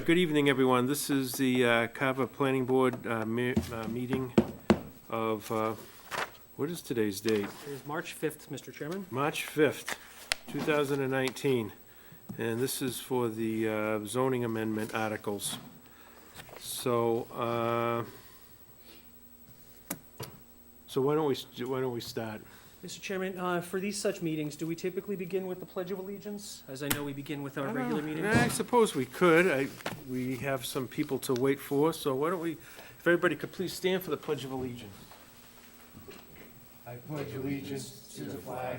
Good evening, everyone. This is the Carver Planning Board meeting of, what is today's date? It is March 5th, Mr. Chairman. March 5th, 2019. And this is for the zoning amendment articles. So, why don't we start? Mr. Chairman, for these such meetings, do we typically begin with the Pledge of Allegiance? As I know we begin with our regular meetings. I suppose we could. We have some people to wait for, so why don't we, if everybody could please stand for the Pledge of Allegiance. I pledge allegiance to the flag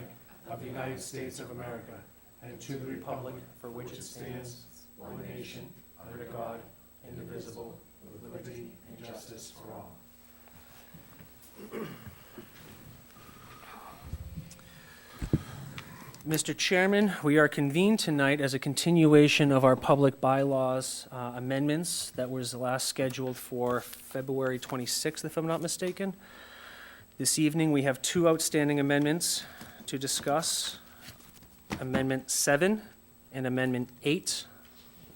of the United States of America and to the republic for which it stands, one nation, under God, indivisible, with liberty and justice for all. Mr. Chairman, we are convened tonight as a continuation of our public bylaws amendments that was last scheduled for February 26th, if I'm not mistaken. This evening, we have two outstanding amendments to discuss, Amendment 7 and Amendment 8.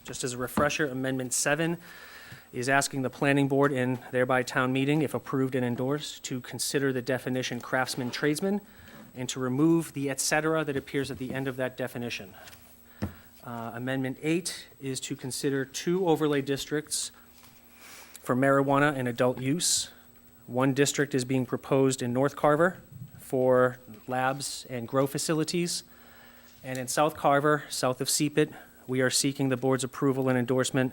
Just as a refresher, Amendment 7 is asking the Planning Board and thereby Town Meeting, if approved and endorsed, to consider the definition craftsman tradesman and to remove the et cetera that appears at the end of that definition. Amendment 8 is to consider two overlay districts for marijuana and adult use. One district is being proposed in North Carver for labs and grow facilities. And in South Carver, south of Seepit, we are seeking the board's approval and endorsement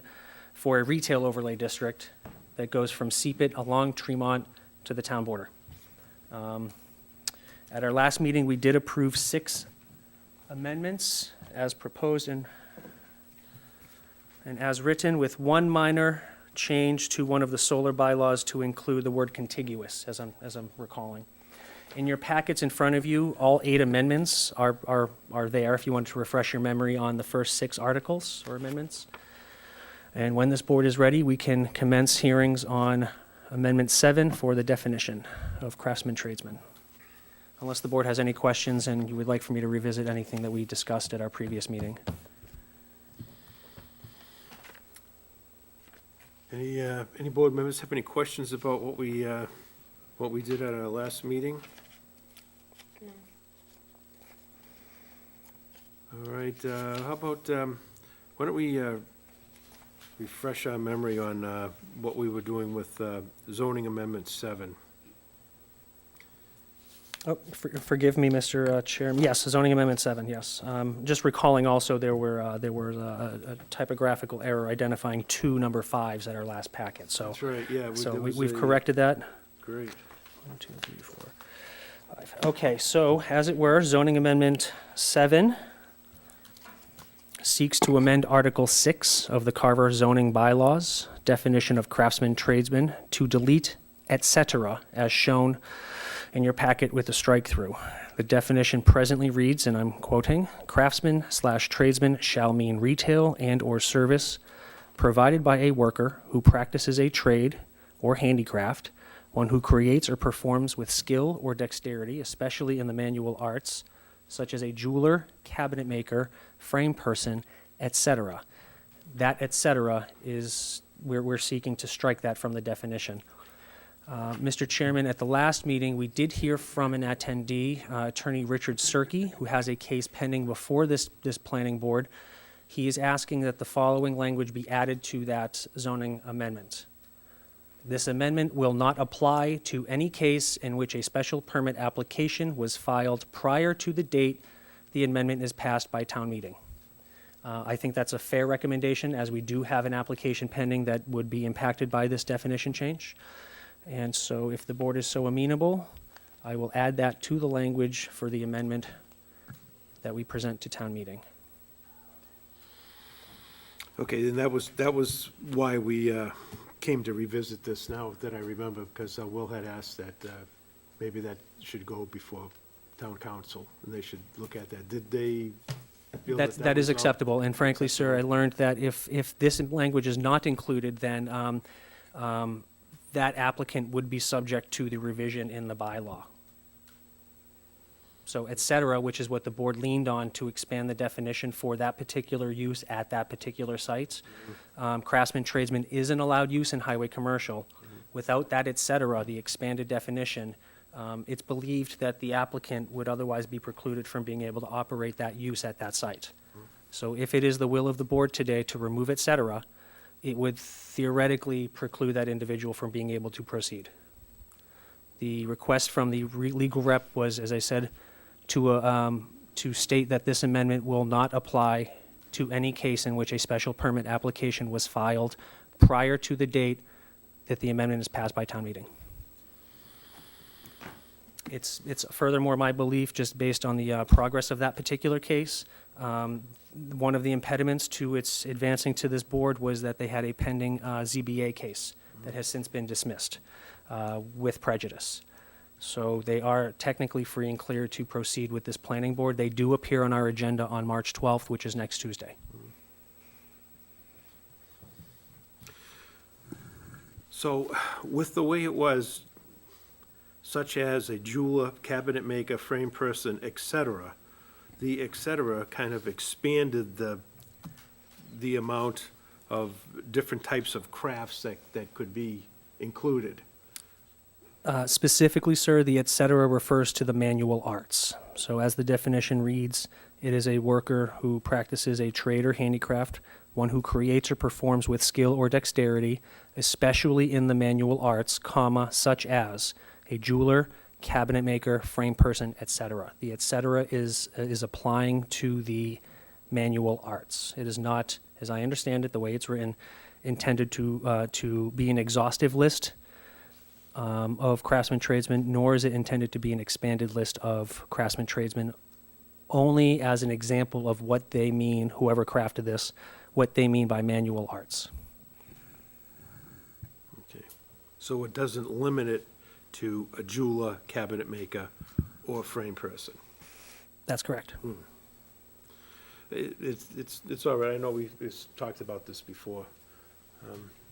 for a retail overlay district that goes from Seepit along Tremont to the town border. At our last meeting, we did approve 6 amendments as proposed and as written, with one minor change to one of the solar bylaws to include the word contiguous, as I'm recalling. In your packets in front of you, all 8 amendments are there if you want to refresh your memory on the first 6 articles or amendments. And when this board is ready, we can commence hearings on Amendment 7 for the definition of craftsman tradesman. Unless the board has any questions and you would like for me to revisit anything that we discussed at our previous meeting. Any board members have any questions about what we did at our last meeting? No. All right, how about, why don't we refresh our memory on what we were doing with zoning amendment 7? Oh, forgive me, Mr. Chairman. Yes, zoning amendment 7, yes. Just recalling also there was a typographical error identifying 2 number 5s at our last packet, so. That's right, yeah. We've corrected that. Great. 1, 2, 3, 4, 5. Okay, so as it were, zoning amendment 7 seeks to amend Article 6 of the Carver zoning bylaws, definition of craftsman tradesman, to delete et cetera as shown in your packet with a strike through. The definition presently reads, and I'm quoting, craftsman/tradesman shall mean retail and or service provided by a worker who practices a trade or handicraft, one who creates or performs with skill or dexterity, especially in the manual arts, such as a jeweler, cabinet maker, frame person, etc. That etc. is, we're seeking to strike that from the definition. Mr. Chairman, at the last meeting, we did hear from an attendee, Attorney Richard Serkey, who has a case pending before this planning board. He is asking that the following language be added to that zoning amendment. This amendment will not apply to any case in which a special permit application was filed prior to the date the amendment is passed by town meeting. I think that's a fair recommendation, as we do have an application pending that would be impacted by this definition change. And so if the board is so amenable, I will add that to the language for the amendment that we present to town meeting. Okay, and that was why we came to revisit this now that I remember, because Will had asked that maybe that should go before town council, and they should look at that. Did they feel That is acceptable, and frankly, sir, I learned that if this language is not included, then that applicant would be subject to the revision in the bylaw. So et cetera, which is what the board leaned on to expand the definition for that particular use at that particular site. Craftsman tradesman is an allowed use in highway commercial. Without that et cetera, the expanded definition, it's believed that the applicant would otherwise be precluded from being able to operate that use at that site. So if it is the will of the board today to remove et cetera, it would theoretically preclude that individual from being able to proceed. The request from the legal rep was, as I said, to state that this amendment will not apply to any case in which a special permit application was filed prior to the date that the amendment is passed by town meeting. It's furthermore my belief, just based on the progress of that particular case, one of the impediments to its advancing to this board was that they had a pending ZBA case that has since been dismissed with prejudice. So they are technically free and clear to proceed with this planning board. They do appear on our agenda on March 12th, which is next Tuesday. So with the way it was, such as a jeweler, cabinet maker, frame person, et cetera, the et cetera kind of expanded the amount of different types of crafts that could be included. Specifically, sir, the et cetera refers to the manual arts. So as the definition reads, it is a worker who practices a trade or handicraft, one who creates or performs with skill or dexterity, especially in the manual arts, comma, such as a jeweler, cabinet maker, frame person, et cetera. The et cetera is applying to the manual arts. It is not, as I understand it, the way it's written, intended to be an exhaustive list of craftsman tradesmen, nor is it intended to be an expanded list of craftsman tradesmen, only as an example of what they mean, whoever crafted this, what they mean by manual arts. Okay. So it doesn't limit it to a jeweler, cabinet maker, or frame person. That's correct. It's all right. I know we've talked about this before.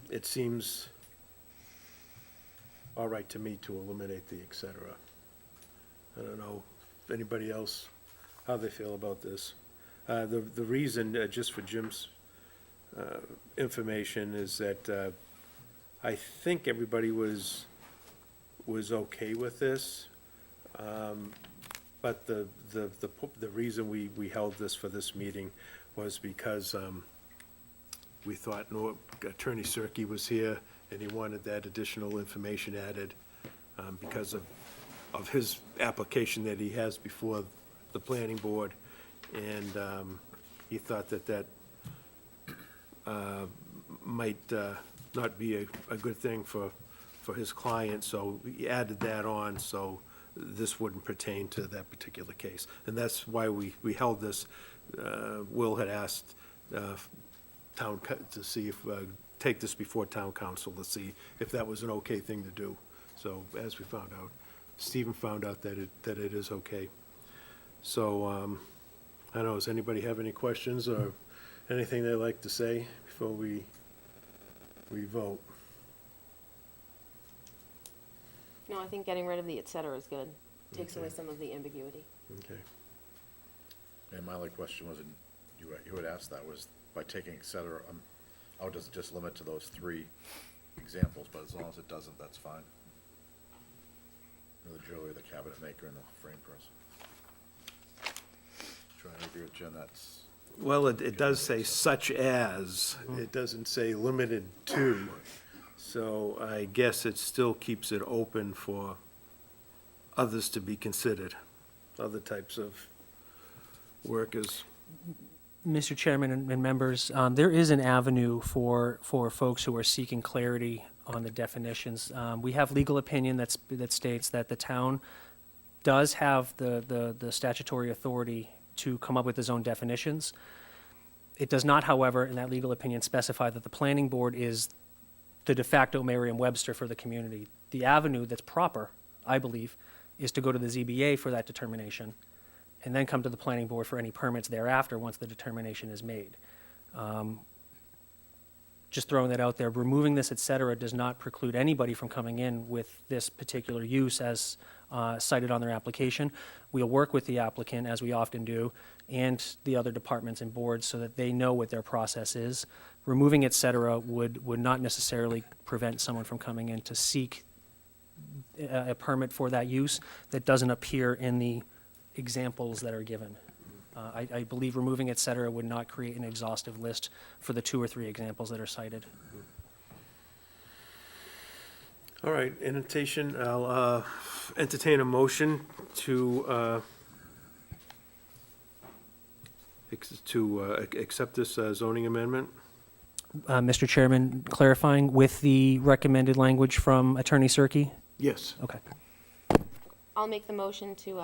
It seems all right to me to eliminate the et cetera. I don't know if anybody else, how they feel about this. The reason, just for Jim's information, is that I think everybody was okay with this. But the reason we held this for this meeting was because we thought Attorney Cirque was here, and he wanted that additional information added because of his application that he has before the planning board. And he thought that might not be a good thing for his client, so he added that on, so this wouldn't pertain to that particular case. And that's why we held this. Will had asked to see if, take this before town council to see if that was an okay thing to do. So as we found out, Stephen found out that it is okay. So, I don't know, does anybody have any questions or anything they'd like to say before we vote? No, I think getting rid of the et cetera is good. Takes Okay. away some of the ambiguity. Okay. And my other question was, and you had asked that, was by taking et cetera, how does it just limit to those three examples, but as long as it doesn't, that's fine. The jewelry, the cabinet maker, and the frame person. Trying to agree with Jen, that's, Well, it does say such as, it doesn't say limited to, so I guess it still keeps it open for others to be considered, other types of workers. Mr. Chairman and members, there is an avenue for folks who are seeking clarity on the definitions. We have legal opinion that states that the town does have the statutory authority to come up with its own definitions. It does not, however, in that legal opinion, specify that the planning board is the de facto Merriam-Webster for the community. The avenue that's proper, I believe, is to go to the ZBA for that determination, and then come to the planning board for any permits thereafter once the determination is made. Just throwing that out there, removing this et cetera does not preclude anybody from coming in with this particular use as cited on their application. We'll work with the applicant, as we often do, and the other departments and boards so that they know what their process is. Removing et cetera would not necessarily prevent someone from coming in to seek a permit for that use that doesn't appear in the examples that are given. I believe removing et cetera would not create an exhaustive list for the 2 or 3 examples that are cited. All right, I'll entertain a motion to accept this zoning amendment. Mr. Chairman, clarifying with the recommended language from Attorney Cirque? Yes. Okay. I'll make the motion to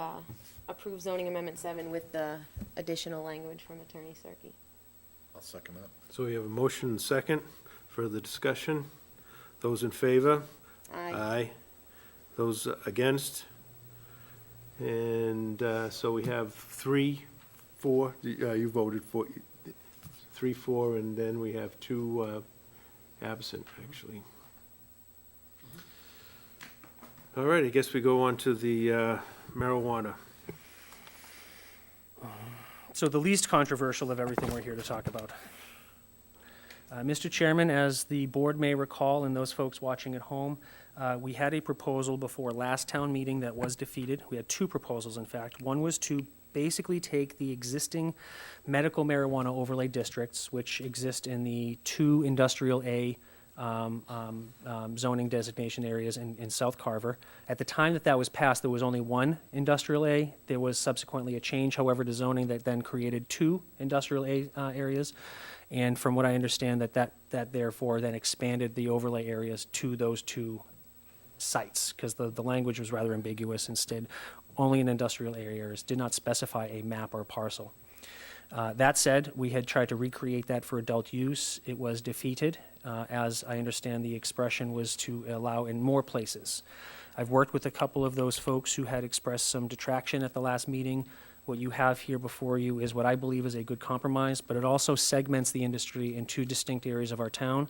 approve zoning amendment 7 with the additional language from Attorney Cirque. I'll second that. So we have a motion and second. Further discussion? Those in favor? Aye. Those against? And so we have 3, 4, you voted for, 3, 4, and then we have 2 absent, actually. All right, I guess we go on to the marijuana. So the least controversial of everything we're here to talk about. Mr. Chairman, as the board may recall, and those folks watching at home, we had a proposal before last town meeting that was defeated. We had 2 proposals, in fact. One was to basically take the existing medical marijuana overlay districts, which exist in the 2 industrial A zoning designation areas in South Carver. At the time that was passed, there was only 1 industrial A. There was subsequently a change, however, to zoning that then created 2 industrial A areas. And from what I understand, that therefore then expanded the overlay areas to those 2 sites, because the language was rather ambiguous. Instead, only in industrial areas, did not specify a map or parcel. That said, we had tried to recreate that for adult use. It was defeated, as I understand the expression was to allow in more places. I've worked with a couple of those folks who had expressed some detraction at the last meeting. What you have here before you is what I believe is a good compromise, but it also segments the industry in 2 distinct areas of our town,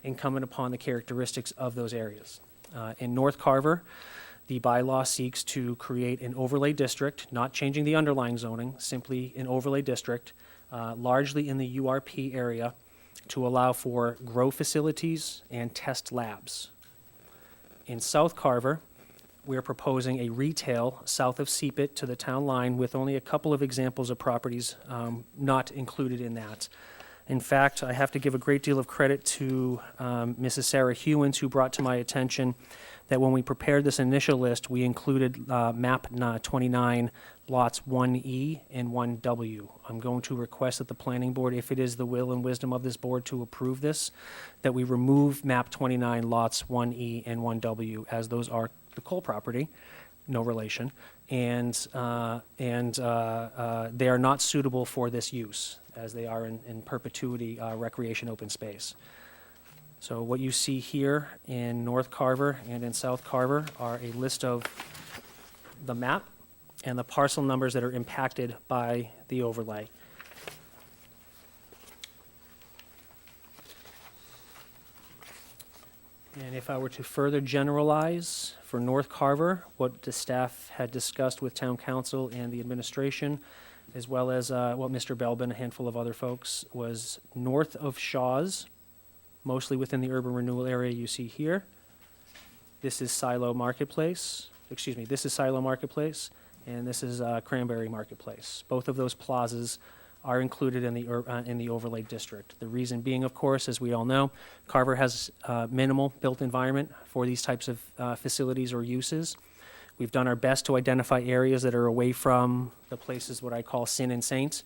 incumbent upon the characteristics of those areas. In North Carver, the bylaw seeks to create an overlay district, not changing the underlying zoning, simply an overlay district, largely in the URP area, to allow for grow facilities and test labs. In South Carver, we're proposing a retail south of Seepit to the town line with only a couple of examples of properties not included in that. In fact, I have to give a great deal of credit to Mrs. Sarah Hewins, who brought to my attention that when we prepared this initial list, we included map 29, lots 1E and 1W. I'm going to request that the planning board, if it is the will and wisdom of this board to approve this, that we remove map 29, lots 1E and 1W, as those are the Cole property, no relation, and they are not suitable for this use, as they are in perpetuity recreation open space. So what you see here in North Carver and in South Carver are a list of the map and the parcel numbers that are impacted by the overlay. And if I were to further generalize for North Carver, what the staff had discussed with town council and the administration, as well as what Mr. Belbin, a handful of other folks, was north of Shaw's, mostly within the urban renewal area you see here. This is Silo Marketplace, this is Silo Marketplace, and this is Cranberry Marketplace. Both of those plazas are included in the overlay district. The reason being, of course, as we all know, Carver has minimal built environment for these types of facilities or uses. We've done our best to identify areas that are away from the places what I call sin and saint.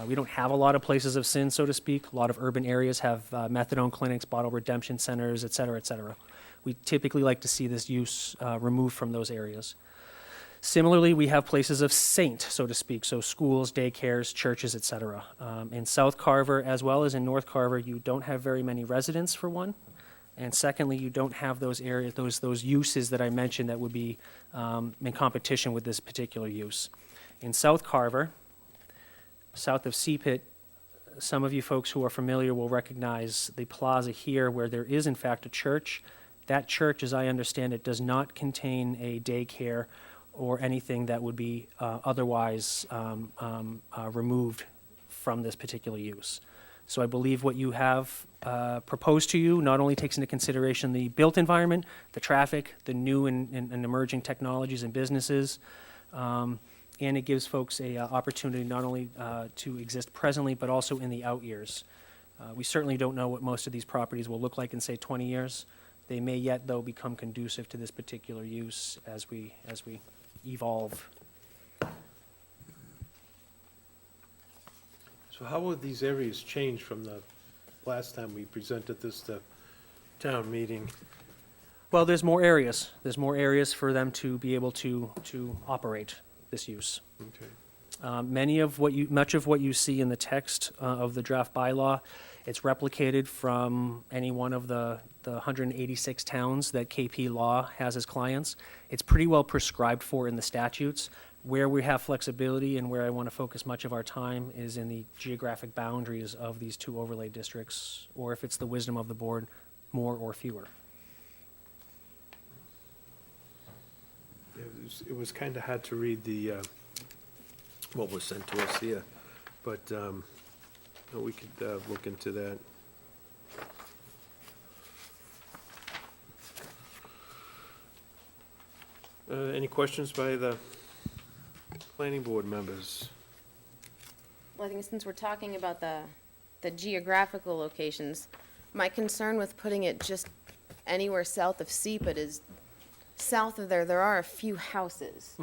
We don't have a lot of places of sin, so to speak. A lot of urban areas have methadone clinics, bottle redemption centers, et cetera, et cetera. We typically like to see this use removed from those areas. Similarly, we have places of saint, so to speak, so schools, daycares, churches, et cetera. In South Carver, as well as in North Carver, you don't have very many residents, for one. And secondly, you don't have those areas, those uses that I mentioned that would be in competition with this particular use. In South Carver, south of Seepit, some of you folks who are familiar will recognize the plaza here where there is in fact a church. That church, as I understand it, does not contain a daycare or anything that would be otherwise removed from this particular use. So I believe what you have proposed to you not only takes into consideration the built environment, the traffic, the new and emerging technologies and businesses, and it gives folks a opportunity not only to exist presently, but also in the out years. We certainly don't know what most of these properties will look like in, say, 20 years. They may yet, though, become conducive to this particular use as we evolve. So how will these areas change from the last time we presented this to town meeting? Well, there's more areas. There's more areas for them to be able to operate this use. Okay. Much of what you see in the text of the draft bylaw, it's replicated from any one of the 186 towns that KP Law has as clients. It's pretty well prescribed for in the statutes. Where we have flexibility and where I want to focus much of our time is in the geographic boundaries of these two overlay districts, or if it's the wisdom of the board, more or fewer. It was kind of hard to read the, what was sent to us here, but we could look into that. Any questions by the planning board members? Well, I think since we're talking about the geographical locations, my concern with putting it just anywhere south of Sepet is, south of there are a few houses.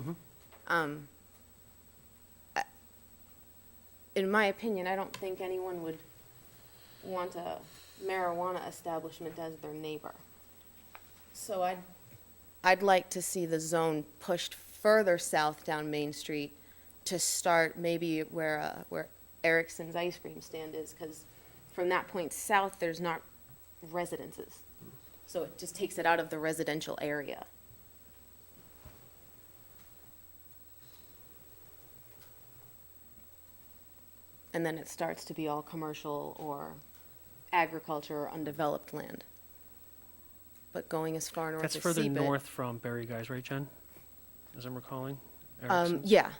In my opinion, I don't think anyone would want a marijuana establishment as their neighbor. So I'd like to see the zone pushed further south down Main Street to start maybe where Erickson's ice cream stand is, because from that point south, there's not residences. So it just takes it out of the residential area. And then it starts to be all commercial or agriculture or undeveloped land. But going as far north as That's further Sepet- north from Berry Guys, right, Jen? As I'm recalling? Yeah.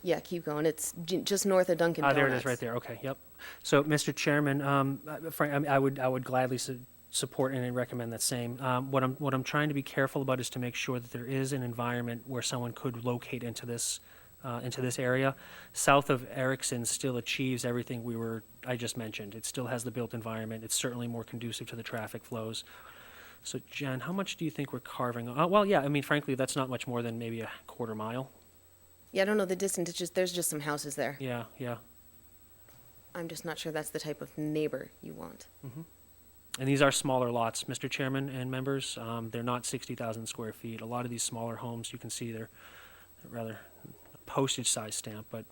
Yeah, keep going. It's just north of Dunkin' Donuts. There it is, right there. Okay, yep. So, Mr. Chairman, Frank, I would gladly support and recommend that same. What I'm trying to be careful about is to make sure that there is an environment where someone could locate into this area. South of Erickson still achieves everything I just mentioned. It still has the built environment. It's certainly more conducive to the traffic flows. So, Jen, how much do you think we're carving? Well, yeah, I mean, frankly, that's not much more than maybe a quarter mile. Yeah, I don't know the distance. There's just some houses there. Yeah, yeah. I'm just not sure that's the type of neighbor you want. And these are smaller lots, Mr. Chairman and members. They're not 60,000 square feet. A lot of these smaller homes, you can see they're rather postage size stamp, but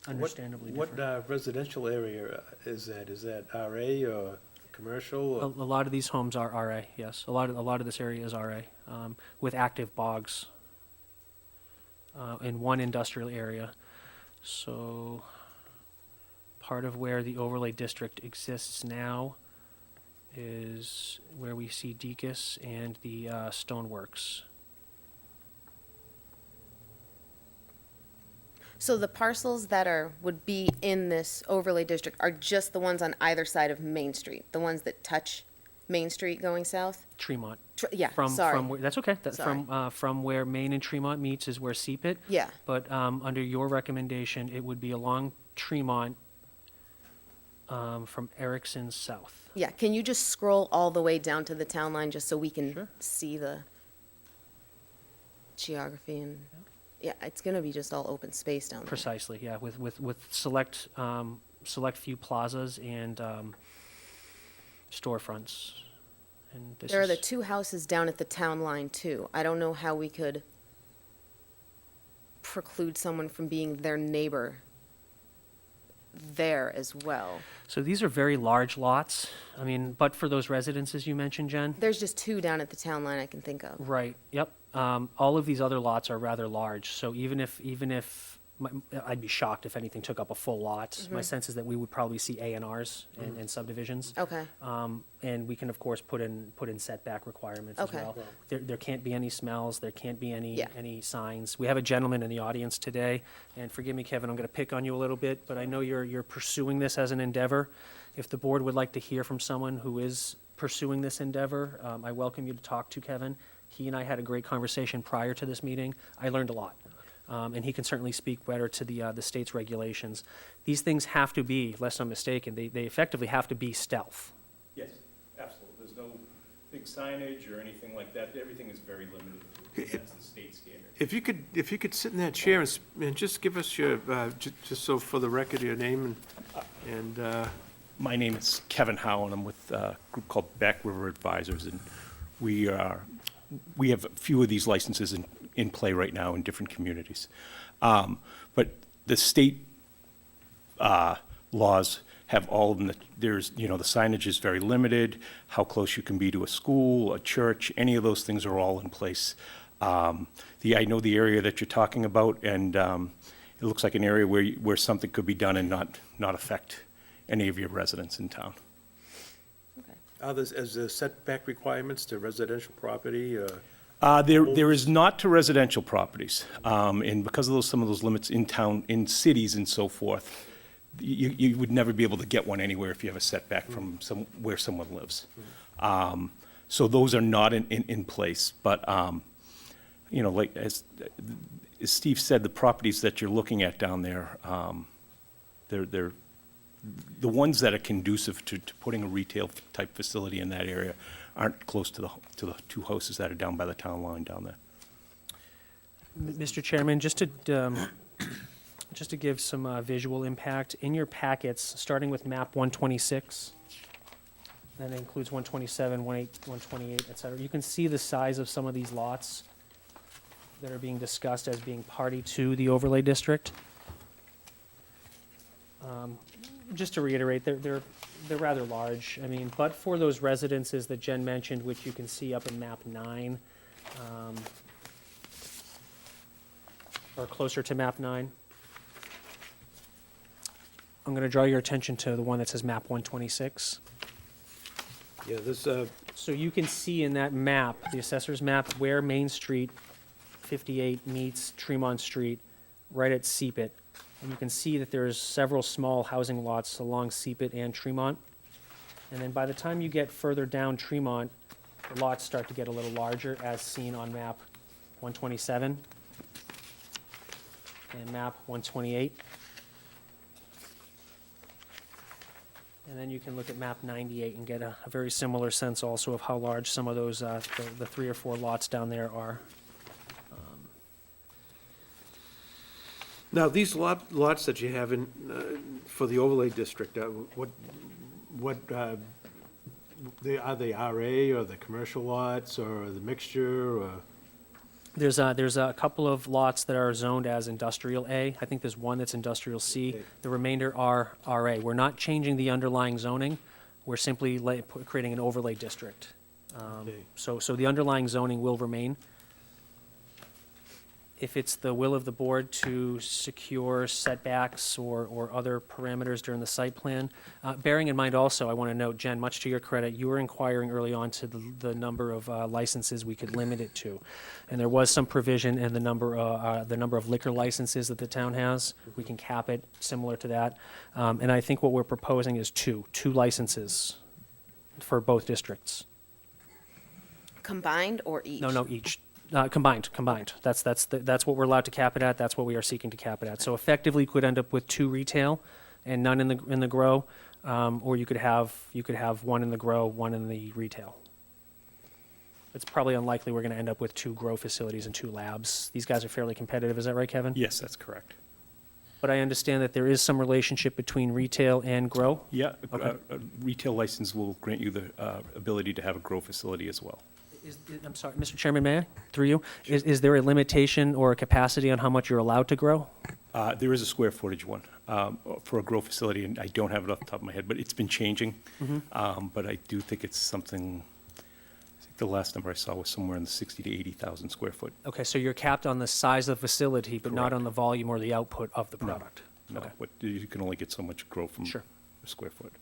understandably different. What residential area is that? Is that RA or commercial? A Or? lot of these homes are RA, yes. A lot of this area is RA, with active bogs in one industrial area. So part of where the overlay district exists now is where we see Deacon's and the Stoneworks. So the parcels that would be in this overlay district are just the ones on either side of Main Street, the ones that touch Main Street going south? Tremont. Yeah, From sorry. where, that's okay. Sorry. From where Main and Tremont meets is where Sepet. Yeah. But under your recommendation, it would be along Tremont from Erickson south. Yeah, can you just scroll all the way down to the town line just so we can Sure. see the geography and, yeah, it's gonna be just all open space down there. Precisely, yeah, with select few plazas and storefronts. And this There are the is- two houses down at the town line too. I don't know how we could preclude someone from being their neighbor there as well. So these are very large lots. I mean, but for those residences you mentioned, Jen? There's just two down at the town line I can think of. Right, yep. All of these other lots are rather large, so even if I'd be shocked if anything took up a full lot. My sense is that we would probably see A&Rs and subdivisions. Okay, And we can, of course, put in setback requirements as Okay. well. There can't be any smells, there can't be Yeah. any signs. We have a gentleman in the audience today, and forgive me, Kevin, I'm gonna pick on you a little bit, but I know you're pursuing this as an endeavor. If the board would like to hear from someone who is pursuing this endeavor, I welcome you to talk to Kevin. He and I had a great conversation prior to this meeting. I learned a lot. And he can certainly speak better to the state's regulations. These things have to be, lest I'm mistaken, they effectively have to be stealth. Yes, absolutely. There's no big signage or anything like that. Everything is very limited. That's the state standard. If you could sit in that chair and just give us your, just so for the record, your name and, My name is Kevin Howe, and I'm with a group called Back River Advisors, and we have a few of these licenses in play right now in different communities. But the state laws have all of them, there's, the signage is very limited, how close you can be to a school, a church, any of those things are all in place. I know the area that you're talking about, and it looks like an area where something could be done and not affect any of your residents in town. okay. as the setback requirements to residential property, There is not to residential properties, and because of some of those limits in town, in cities and so forth, you would never be able to get one anywhere if you have a setback from where someone lives. So those are not in place, but, like, as Steve said, the properties that you're looking at down there, they're the ones that are conducive to putting a retail-type facility in that area aren't close to the two houses that are down by the town line down there. Mr. Chairman, just to give some visual impact, in your packets, starting with map 126, that includes 127, 128, et cetera, you can see the size of some of these lots that are being discussed as being party to the overlay district. Just to reiterate, they're rather large. I mean, but for those residences that Jen mentioned, which you can see up in map 9, or closer to map 9. I'm going to draw your attention to the one that says map 126. yeah, this, So you can see in that map, the assessor's map, where Main Street 58 meets Tremont Street, right at Seepit. And you can see that there's several small housing lots along Seepit and Tremont. And then by the time you get further down Tremont, the lots start to get a little larger, as seen on map 127 and map 128. And then you can look at map 98 and get a very similar sense also of how large some of those, the 3 or 4 lots down there are. now, these lots that you have in, for the overlay district, are they RA, or the commercial lots, or the mixture, or? There's a couple of lots that are zoned as industrial A. I think there's one that's industrial C. Okay. The remainder are RA. We're not changing the underlying zoning. We're simply creating an overlay district. Okay. So the underlying zoning will remain. If it's the will of the board to secure setbacks or other parameters during the site plan, bearing in mind also, I want to note, Jen, much to your credit, you were inquiring early on to the number of licenses we could limit it to. And there was some provision in the number of liquor licenses that the town has. We can cap it similar to that. And I think what we're proposing is two licenses for both districts. Combined or each? No, each. Combined. That's what we're allowed to cap it at. That's what we are seeking to cap it at. So effectively, you could end up with 2 retail and none in the grow, or you could have 1 in the grow, 1 in the retail. It's probably unlikely we're going to end up with 2 grow facilities and 2 labs. These guys are fairly competitive. Is that right, Kevin? Yes, that's correct. But I understand that there is some relationship between retail and grow. Yeah, Okay. a retail license will grant you the ability to have a grow facility as well. I'm sorry, Mr. Chairman, may I, through you? Is there a limitation or a capacity on how much you're allowed to grow? There is a square footage one for a grow facility, and I don't have it off the top of my head, but it's been changing. But I do think it's something, the last number I saw was somewhere in the 60 to 80,000 square foot. Okay, so you're capped on the size of the facility, but not on the volume or the output of the No. product? No, Okay. but you can only get so much growth from Sure. a square foot.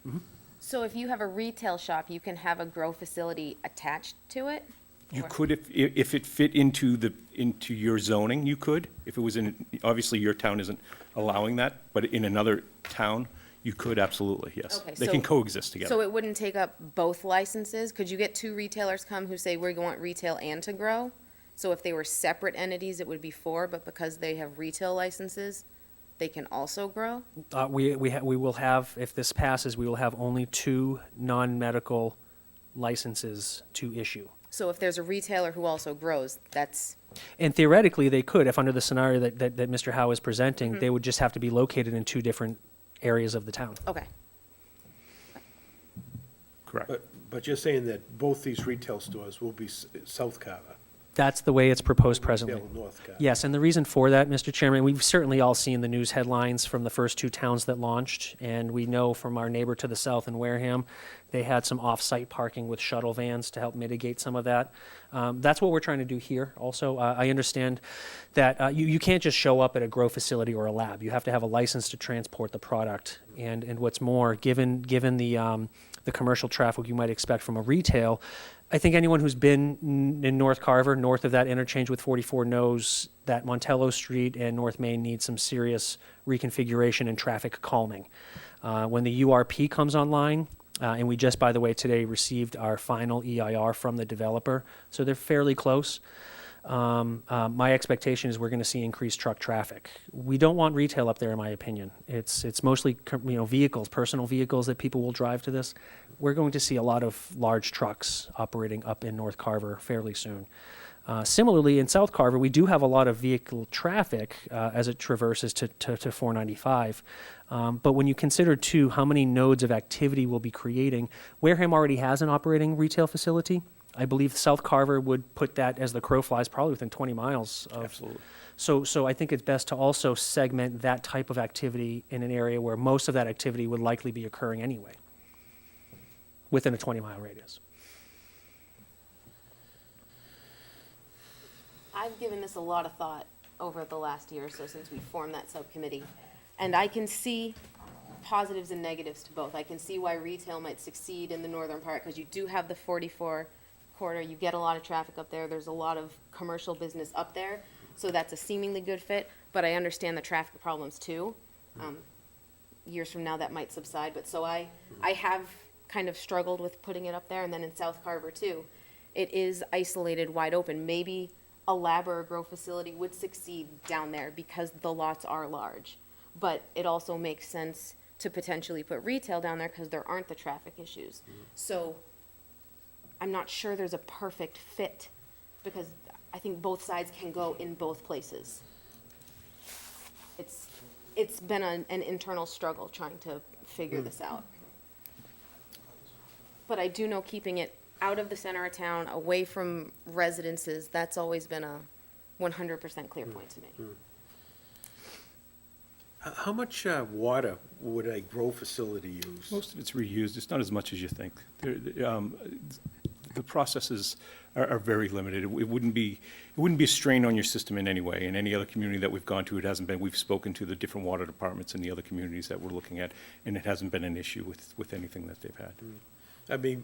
So if you have a retail shop, you can have a grow facility attached to it? You Or- could, if it fit into your zoning, you could. If it was in, obviously, your town isn't allowing that, but in another town, you could absolutely, yes. Okay, They can so- coexist So together. it wouldn't take up both licenses? Could you get two retailers come who say, we want retail and to grow? So if they were separate entities, it would be four, but because they have retail licenses, they can also grow? We will have, if this passes, we will have only 2 non-medical licenses to issue. So if there's a retailer who also grows, that's, And theoretically, they could, if under the scenario that Mr. Howe is presenting, they would just have to be located in 2 different areas of the town. okay. Correct. But you're saying that both these retail stores will be South Carver, That's the way it's proposed presently. Dale, North Carver? Yes, and the reason for that, Mr. Chairman, we've certainly all seen the news headlines from the first 2 towns that launched, and we know from our neighbor to the south in Wareham, they had some off-site parking with shuttle vans to help mitigate some of that. That's what we're trying to do here also. I understand that you can't just show up at a grow facility or a lab. You have to have a license to transport the product. And what's more, given the commercial traffic you might expect from a retail, I think anyone who's been in North Carver, north of that interchange with 44, knows that Montello Street and North Main need some serious reconfiguration and traffic calming. When the URP comes online, and we just, by the way, today received our final EIR from the developer, so they're fairly close. My expectation is we're going to see increased truck traffic. We don't want retail up there, in my opinion. It's mostly vehicles, personal vehicles that people will drive to this. We're going to see a lot of large trucks operating up in North Carver fairly soon. Similarly, in South Carver, we do have a lot of vehicle traffic as it traverses to 495. But when you consider, too, how many nodes of activity we'll be creating, Wareham already has an operating retail facility. I believe South Carver would put that, as the crow flies, probably within 20 miles of. Absolutely. So I think it's best to also segment that type of activity in an area where most of that activity would likely be occurring anyway, within a 20-mile radius. I've given this a lot of thought over the last year or so since we formed that subcommittee. And I can see positives and negatives to both. I can see why retail might succeed in the northern part, because you do have the 44 corridor, you get a lot of traffic up there, there's a lot of commercial business up there, so that's a seemingly good fit, but I understand the traffic problems too. Years from now, that might subside, but so I have kind of struggled with putting it up there, and then in South Carver too. It is isolated, wide open. Maybe a lab or a grow facility would succeed down there because the lots are large. But it also makes sense to potentially put retail down there because there aren't the traffic issues. So I'm not sure there's a perfect fit, because I think both sides can go in both places. It's been an internal struggle trying to figure this out. But I do know keeping it out of the center of town, away from residences, that's always been a 100% clear point to me. How much water would a grow facility use? Most of it's reused. It's not as much as you think. The processes are very limited. It wouldn't be a strain on your system in any way. In any other community that we've gone to, it hasn't been. We've spoken to the different water departments in the other communities that we're looking at, and it hasn't been an issue with anything that they've had. I mean,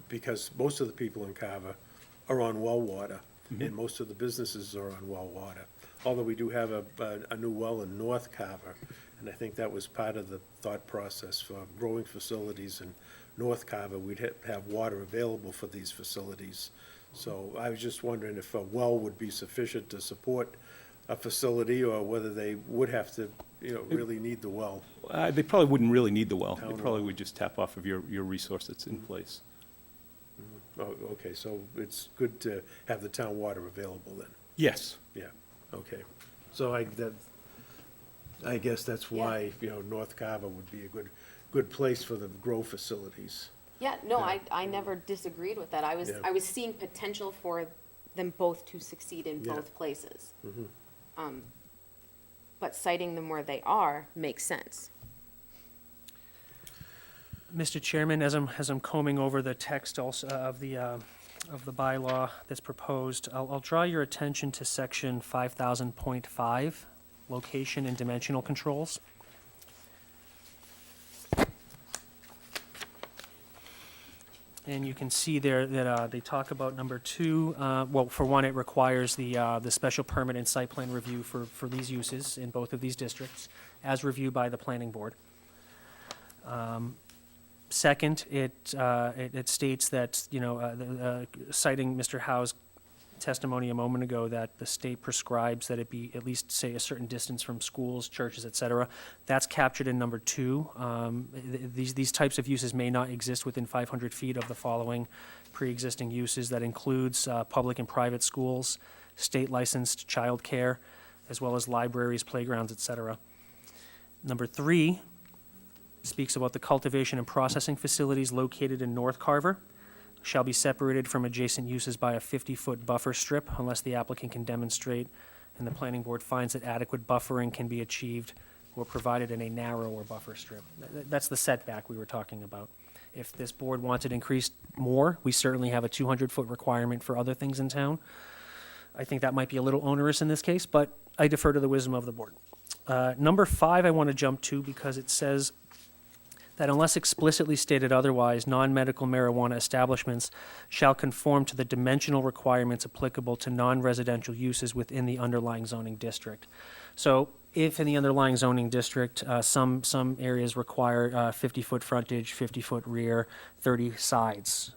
because most of the people in Carver are on well water, and most of the businesses are on well water. Although we do have a new well in North Carver, and I think that was part of the thought process for growing facilities in North Carver. We'd have water available for these facilities. So I was just wondering if a well would be sufficient to support a facility, or whether they would have to, really need the well. They probably wouldn't really need the well. They Town probably well. would just tap off of your resource that's in place. Oh, okay, so it's good to have the town water available then? Yes. Yeah, okay. So I guess that's why, North Carver would be a good place for the grow facilities. Yeah, no, Yeah. I never disagreed with that. I was Yeah. seeing potential for them both to succeed in Yeah. both places. But citing them where they are makes sense. Mr. Chairman, as I'm combing over the text also of the of the bylaw that's proposed, I'll draw your attention to section 5000.5, location and dimensional controls. And you can see there that they talk about number 2. Well, for one, it requires the special permit and site plan review for these uses in both of these districts, as reviewed by the planning board. Second, it states that, citing Mr. Howe's testimony a moment ago, that the state prescribes that it be at least, say, a certain distance from schools, churches, et cetera. That's captured in number 2. These types of uses may not exist within 500 feet of the following pre-existing uses. That includes public and private schools, state licensed childcare, as well as libraries, playgrounds, et cetera. Number 3 speaks about the cultivation and processing facilities located in North Carver shall be separated from adjacent uses by a 50-foot buffer strip unless the applicant can demonstrate and the planning board finds that adequate buffering can be achieved or provided in a narrower buffer strip. That's the setback we were talking about. If this board wanted increased more, we certainly have a 200-foot requirement for other things in town. I think that might be a little onerous in this case, but I defer to the wisdom of the board. Number 5 I want to jump to because it says that unless explicitly stated otherwise, non-medical marijuana establishments shall conform to the dimensional requirements applicable to non-residential uses within the underlying zoning district. So if in the underlying zoning district, some areas require 50-foot frontage, 50-foot rear, 30 sides,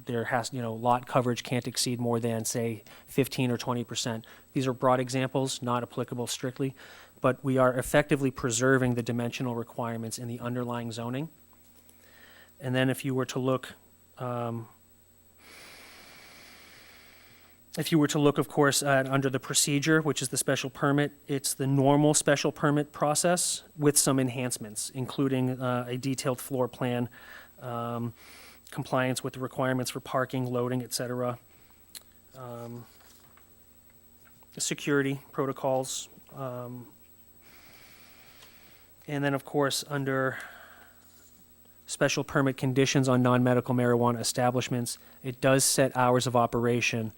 there has, lot coverage can't exceed more than, say, 15 or 20%. These are broad examples, not applicable strictly, but we are effectively preserving the dimensional requirements in the underlying zoning. And then if you were to look, of course, under the procedure, which is the special permit, it's the normal special permit process with some enhancements, including a detailed floor plan, compliance with the requirements for parking, loading, et cetera, security protocols, and then, of course, under special permit conditions on non-medical marijuana establishments, it does set hours of operation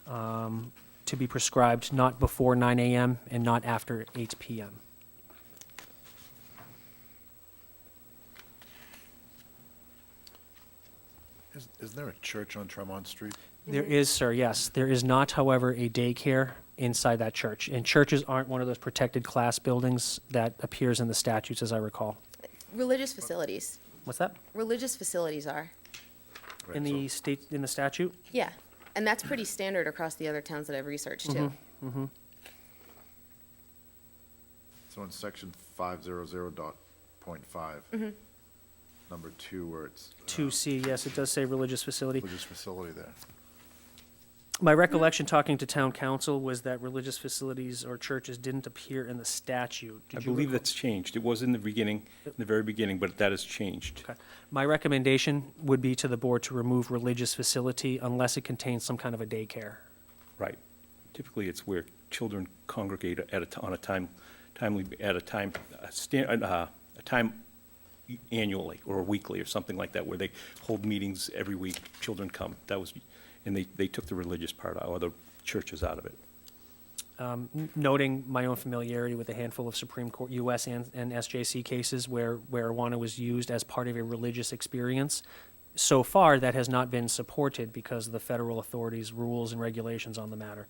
to be prescribed not before 9 a.m. and not after 8 p.m. Isn't there a church on Tremont Street? There is, sir, yes. There is not, however, a daycare inside that church. And churches aren't one of those protected class buildings that appears in the statutes, as I recall. Religious facilities. What's that? Religious facilities are. In the statute? Yeah. And that's pretty standard across the other towns that I've researched too. Mm-hmm. So in section 500.5, number 2, where it's 2C, yes, it does say religious facility. religious facility there. My recollection talking to town council was that religious facilities or churches didn't appear in the statute. I Did you believe recall- that's changed. It was in the beginning, in the very beginning, but that has changed. Okay. My recommendation would be to the board to remove religious facility unless it contains some kind of a daycare. Right. Typically, it's where children congregate a time annually or weekly or something like that, where they hold meetings every week, children come. That was, and they took the religious part out, or the churches out of it. Noting my own familiarity with a handful of Supreme Court, U.S. and SJC cases where marijuana was used as part of a religious experience, so far that has not been supported because of the federal authorities' rules and regulations on the matter.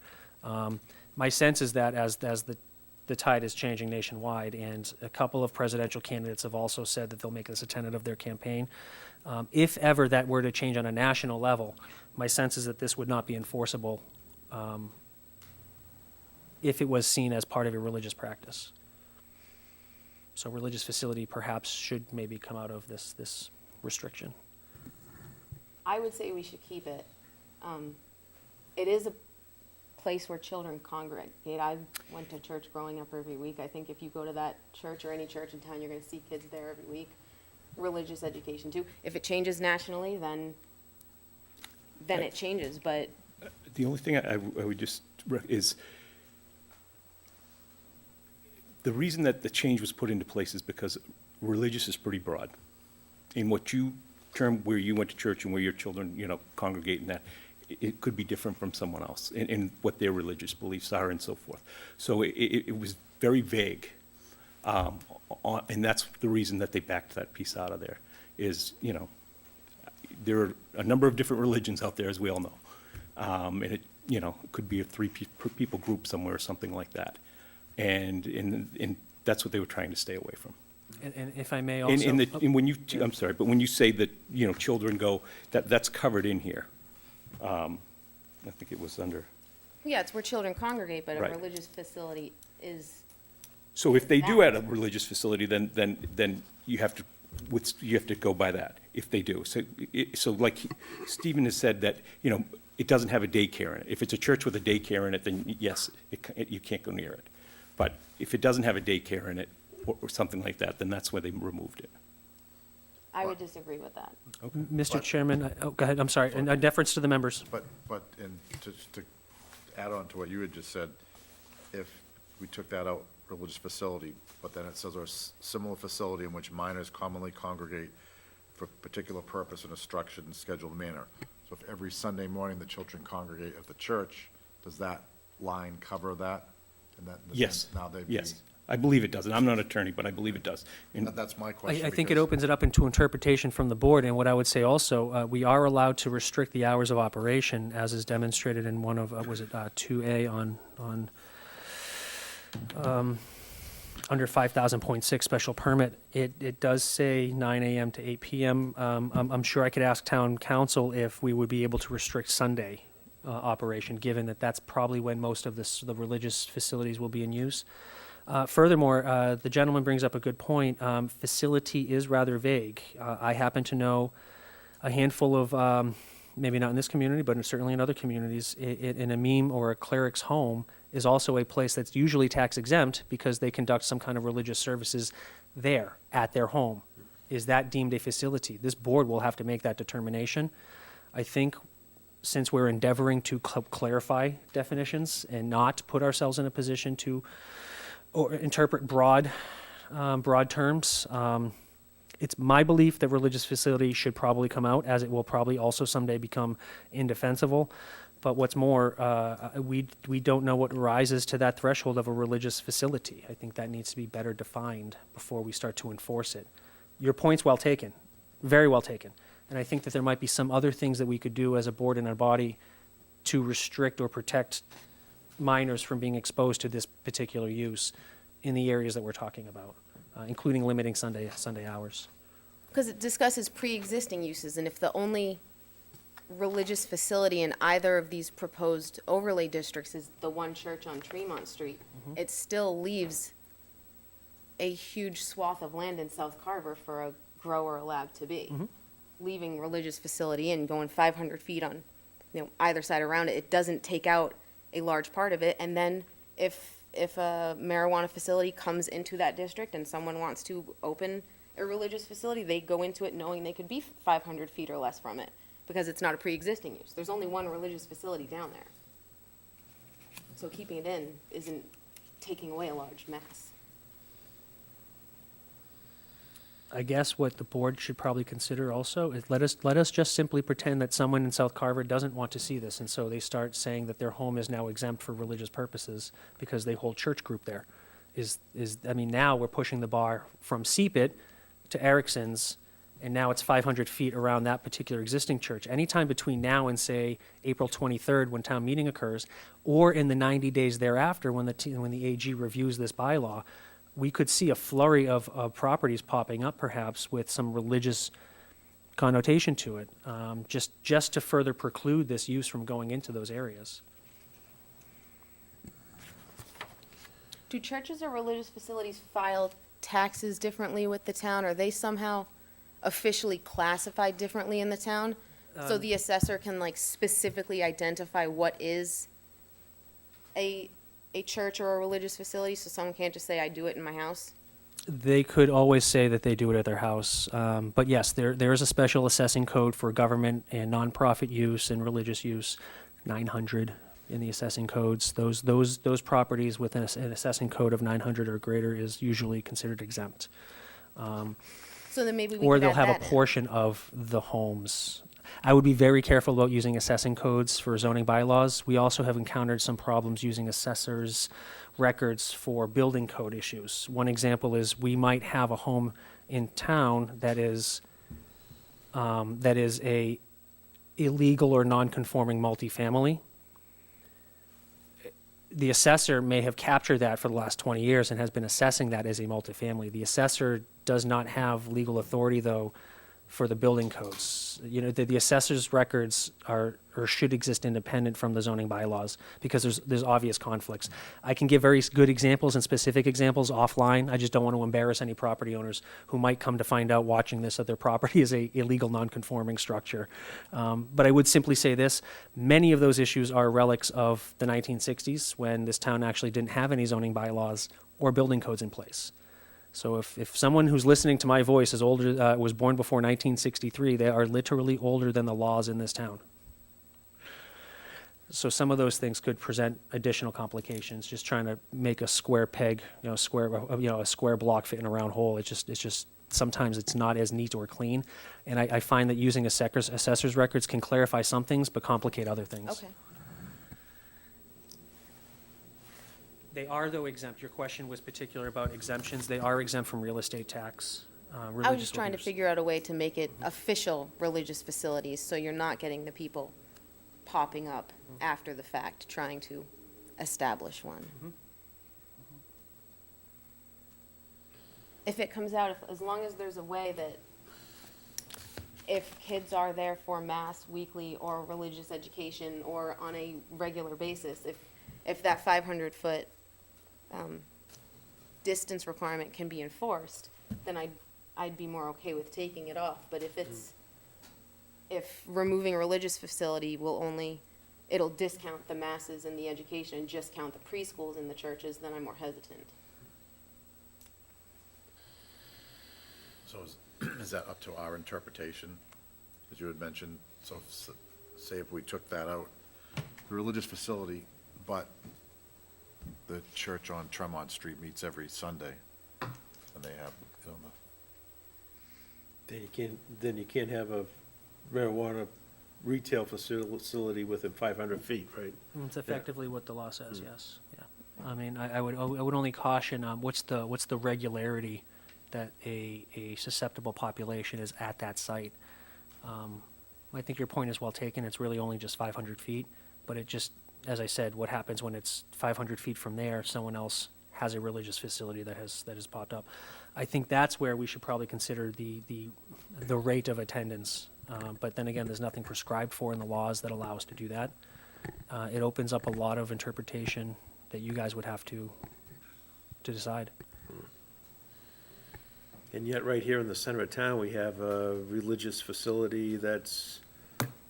My sense is that as the tide is changing nationwide, and a couple of presidential candidates have also said that they'll make this a tenet of their campaign. If ever that were to change on a national level, my sense is that this would not be enforceable if it was seen as part of a religious practice. So religious facility perhaps should maybe come out of this restriction. I would say we should keep it. It is a place where children congregate. I went to church growing up every week. I think if you go to that church or any church in town, you're going to see kids there every week. Religious education too. If it changes nationally, then it changes, but The only thing I would just, is, the reason that the change was put into place is because religious is pretty broad. In what you term where you went to church and where your children, congregate and that, it could be different from someone else in what their religious beliefs are and so forth. So it was very vague. And that's the reason that they backed that piece out of there, is, you know, there are a number of different religions out there, as we all know. And it, you know, it could be a people group somewhere or something like that. And that's what they were trying to stay away from. And if I may also. And when you, I'm sorry, but when you say that, you know, children go, that's covered in here. I think it was under, Yeah, it's where children congregate, but a Right. religious facility is, so if they do at a religious facility, then you have to go by that, if they do. So like Stephen has said that, you know, it doesn't have a daycare in it. If it's a church with a daycare in it, then yes, you can't go near it. But if it doesn't have a daycare in it, or something like that, then that's where they removed it. I would disagree with that. Mr. Chairman, go ahead, I'm sorry, in deference to the members. But to add on to what you had just said, if we took that out, religious facility, but then it says or similar facility in which minors commonly congregate for particular purpose in a structured and scheduled manner. So if every Sunday morning the children congregate at the church, does that line cover that? And that Yes, now they'd be. yes. I believe it does, and I'm not an attorney, but I believe it does. And That's my question. I think it because- opens it up into interpretation from the board, and what I would say also, we are allowed to restrict the hours of operation, as is demonstrated in one of, was it 2A under 5,000.6 special permit. It does say 9 a.m. to 8 p.m. I'm sure I could ask town council if we would be able to restrict Sunday operation, given that that's probably when most of the religious facilities will be in use. Furthermore, the gentleman brings up a good point. Facility is rather vague. I happen to know a handful of, maybe not in this community, but certainly in other communities, in a meme or a cleric's home is also a place that's usually tax exempt because they conduct some kind of religious services there at their home. Is that deemed a facility? This board will have to make that determination. I think since we're endeavoring to clarify definitions and not put ourselves in a position to or interpret broad terms. It's my belief that religious facility should probably come out, as it will probably also someday become indefensible. But what's more, we don't know what rises to that threshold of a religious facility. I think that needs to be better defined before we start to enforce it. Your point's well taken, very well taken. And I think that there might be some other things that we could do as a board and a body to restrict or protect minors from being exposed to this particular use in the areas that we're talking about, including limiting Sunday hours. Because it discusses pre-existing uses, and if the only religious facility in either of these proposed overlay districts is the one church on Tremont Street, it still leaves a huge swath of land in South Carver for a grow or a lab to be. Leaving religious facility and going 500 feet on, either side around it, it doesn't take out a large part of it. And then if a marijuana facility comes into that district and someone wants to open a religious facility, they go into it knowing they could be 500 feet or less from it because it's not a pre-existing use. There's only one religious facility down there. So keeping it in isn't taking away a large mass. I guess what the board should probably consider also is let us just simply pretend that someone in South Carver doesn't want to see this, and so they start saying that their home is now exempt for religious purposes because they hold church group there. Now we're pushing the bar from Seepit to Erickson's, and now it's 500 feet around that particular existing church. Anytime between now and, say, April 23rd, when town meeting occurs, or in the 90 days thereafter when the AG reviews this bylaw, we could see a flurry of properties popping up, perhaps, with some religious connotation to it, just to further preclude this use from going into those areas. Do churches or religious facilities file taxes differently with the town? Are they somehow officially classified differently in the town? So the assessor can specifically identify what is a church or a religious facility, so someone can't just say, I do it in my house? They could always say that they do it at their house. But yes, there is a special assessing code for government and nonprofit use and religious use, 900 in the assessing codes. Those properties with an assessing code of 900 or greater is usually considered exempt. So then maybe we Or could they'll add have that a in. portion of the homes. I would be very careful about using assessing codes for zoning bylaws. We also have encountered some problems using assessors' records for building code issues. One example is we might have a home in town that is a illegal or non-conforming multifamily. The assessor may have captured that for the last 20 years and has been assessing that as a multifamily. The assessor does not have legal authority, though, for the building codes. You know, the assessor's records are, or should exist independent from the zoning bylaws, because there's obvious conflicts. I can give very good examples and specific examples offline. I just don't want to embarrass any property owners who might come to find out watching this that their property is a illegal non-conforming structure. But I would simply say this: many of those issues are relics of the 1960s, when this town actually didn't have any zoning bylaws or building codes in place. So if someone who's listening to my voice is older, was born before 1963, they are literally older than the laws in this town. So some of those things could present additional complications. Just trying to make a square peg, a square block fit in a round hole. It's just sometimes it's not as neat or clean, and I find that using assessor's records can clarify some things but complicate other things. Okay. They are, though, exempt. Your question was particular about exemptions. They are exempt from real estate tax. I was religious just trying to orders. figure out a way to make it official religious facilities, so you're not getting the people popping up after the fact, trying to establish one. If it comes out, as long as there's a way that if kids are there for mass, weekly, or religious education, or on a regular basis, if that 500-foot distance requirement can be enforced, then I'd be more okay with taking it off. But if removing a religious facility it'll discount the masses and the education and just count the preschools in the churches, then I'm more hesitant. So is that up to our interpretation, as you had mentioned? So say if we took that out, the religious facility, but the church on Tremont Street meets every Sunday, and they have, Then you can't have a marijuana retail facility within 500 feet, right? It's effectively what the law says, yes. Yeah. I mean, I would only caution, what's the regularity that a susceptible population is at that site? I think your point is well taken. It's really only just 500 feet, but it just, as I said, what happens when it's 500 feet from there, someone else has a religious facility that has popped up. I think that's where we should probably consider the rate of attendance. But then again, there's nothing prescribed for in the laws that allow us to do that. It opens up a lot of interpretation that you guys would have to decide. And yet, right here in the center of town, we have a religious facility that's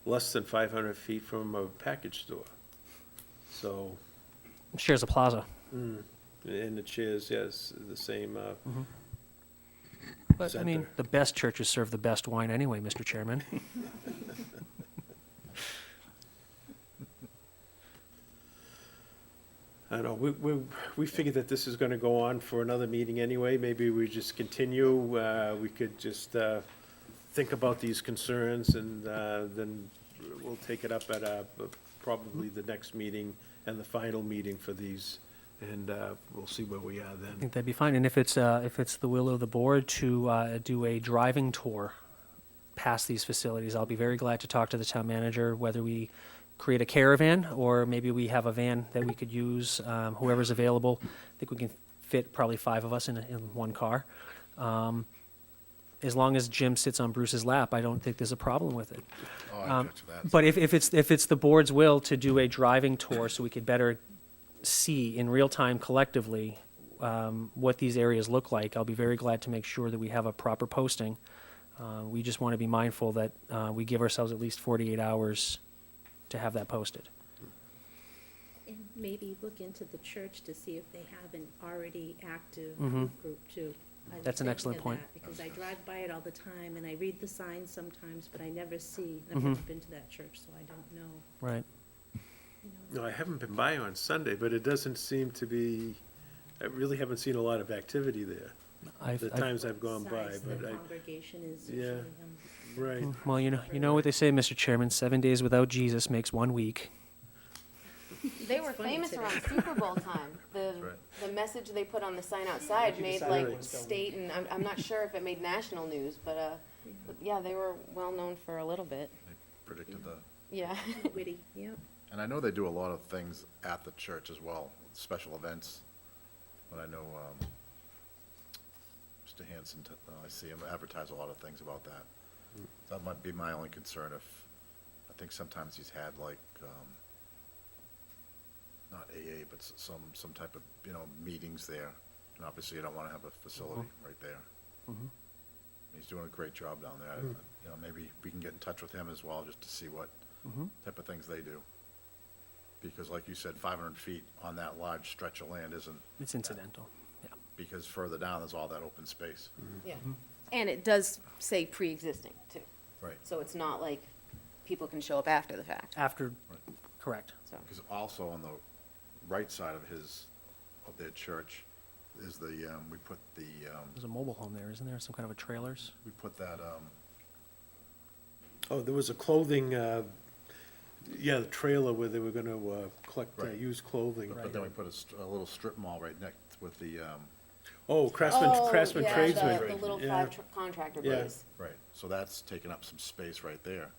less than 500 feet from a package store. So, Shares a plaza. and the chairs, yes, the same, But, I mean, Center. the best churches serve the best wine anyway, Mr. Chairman. I don't know, we figured that this is gonna go on for another meeting anyway. Maybe we just continue, we could just, think about these concerns, and, then we'll take it up at, probably the next meeting and the final meeting for these, and, we'll see where we are I then. think that'd be fine. And if it's the will of the board to do a driving tour past these facilities, I'll be very glad to talk to the town manager, whether we create a caravan or maybe we have a van that we could use, whoever's available. I think we can fit probably 5 of us in one car. As long as Jim sits on Bruce's lap, I don't think there's a problem with it. oh, I object to that. But if it's the board's will to do a driving tour so we could better see in real time collectively what these areas look like, I'll be very glad to make sure that we have a proper posting. We just want to be mindful that we give ourselves at least 48 hours to have that posted. And maybe look into the church to see if they have an already active Mhm. group too. I was That's an thinking excellent of point. that, because I drive by it all the time and I read the signs sometimes, but I never see, Mhm. I've never been to that church, so I don't know. Right. You know, No, I haven't been by on Sunday, but it doesn't seem to be, I really haven't seen a lot of activity there. the times I've gone by, Size but the I, congregation is Yeah. usually, right. Well, you know what they say, Mr. Chairman, 7 days without Jesus makes 1 week. They were funny famous today. around Super Bowl time. The message they put on the sign outside made like state, and I'm not sure if it made national news, but yeah, they were well-known for a little bit. They predicted the, Yeah. witty, yep. and I know they do a lot of things at the church as well, special events. But I know, Mr. Hanson, I see him advertise a lot of things about that. That might be my only concern if, I think sometimes he's had like, not AA, but some type of, meetings there. And obviously you don't want to have a facility right there. He's doing a great job down there. Maybe we can get in touch with him as well, just to see what type of things they do. Because like you said, 500 feet on that large stretch of land isn't, It's incidental, yeah. because further down, there's all that open space. Yeah. And it does say pre-existing too. Right. So it's not like people can show up after the fact, After, correct. so. Because also on the right side of their church is we put There's a mobile home there, isn't there? Some kind of a trailers? that, Oh, there was a clothing, the trailer where they were gonna collect Right. used clothing. but then we put a little strip mall right next with the, Oh, Craftsman Yeah, Tradesman. the little Yeah. contractor Yeah. base. right, so that's taking up some space right there.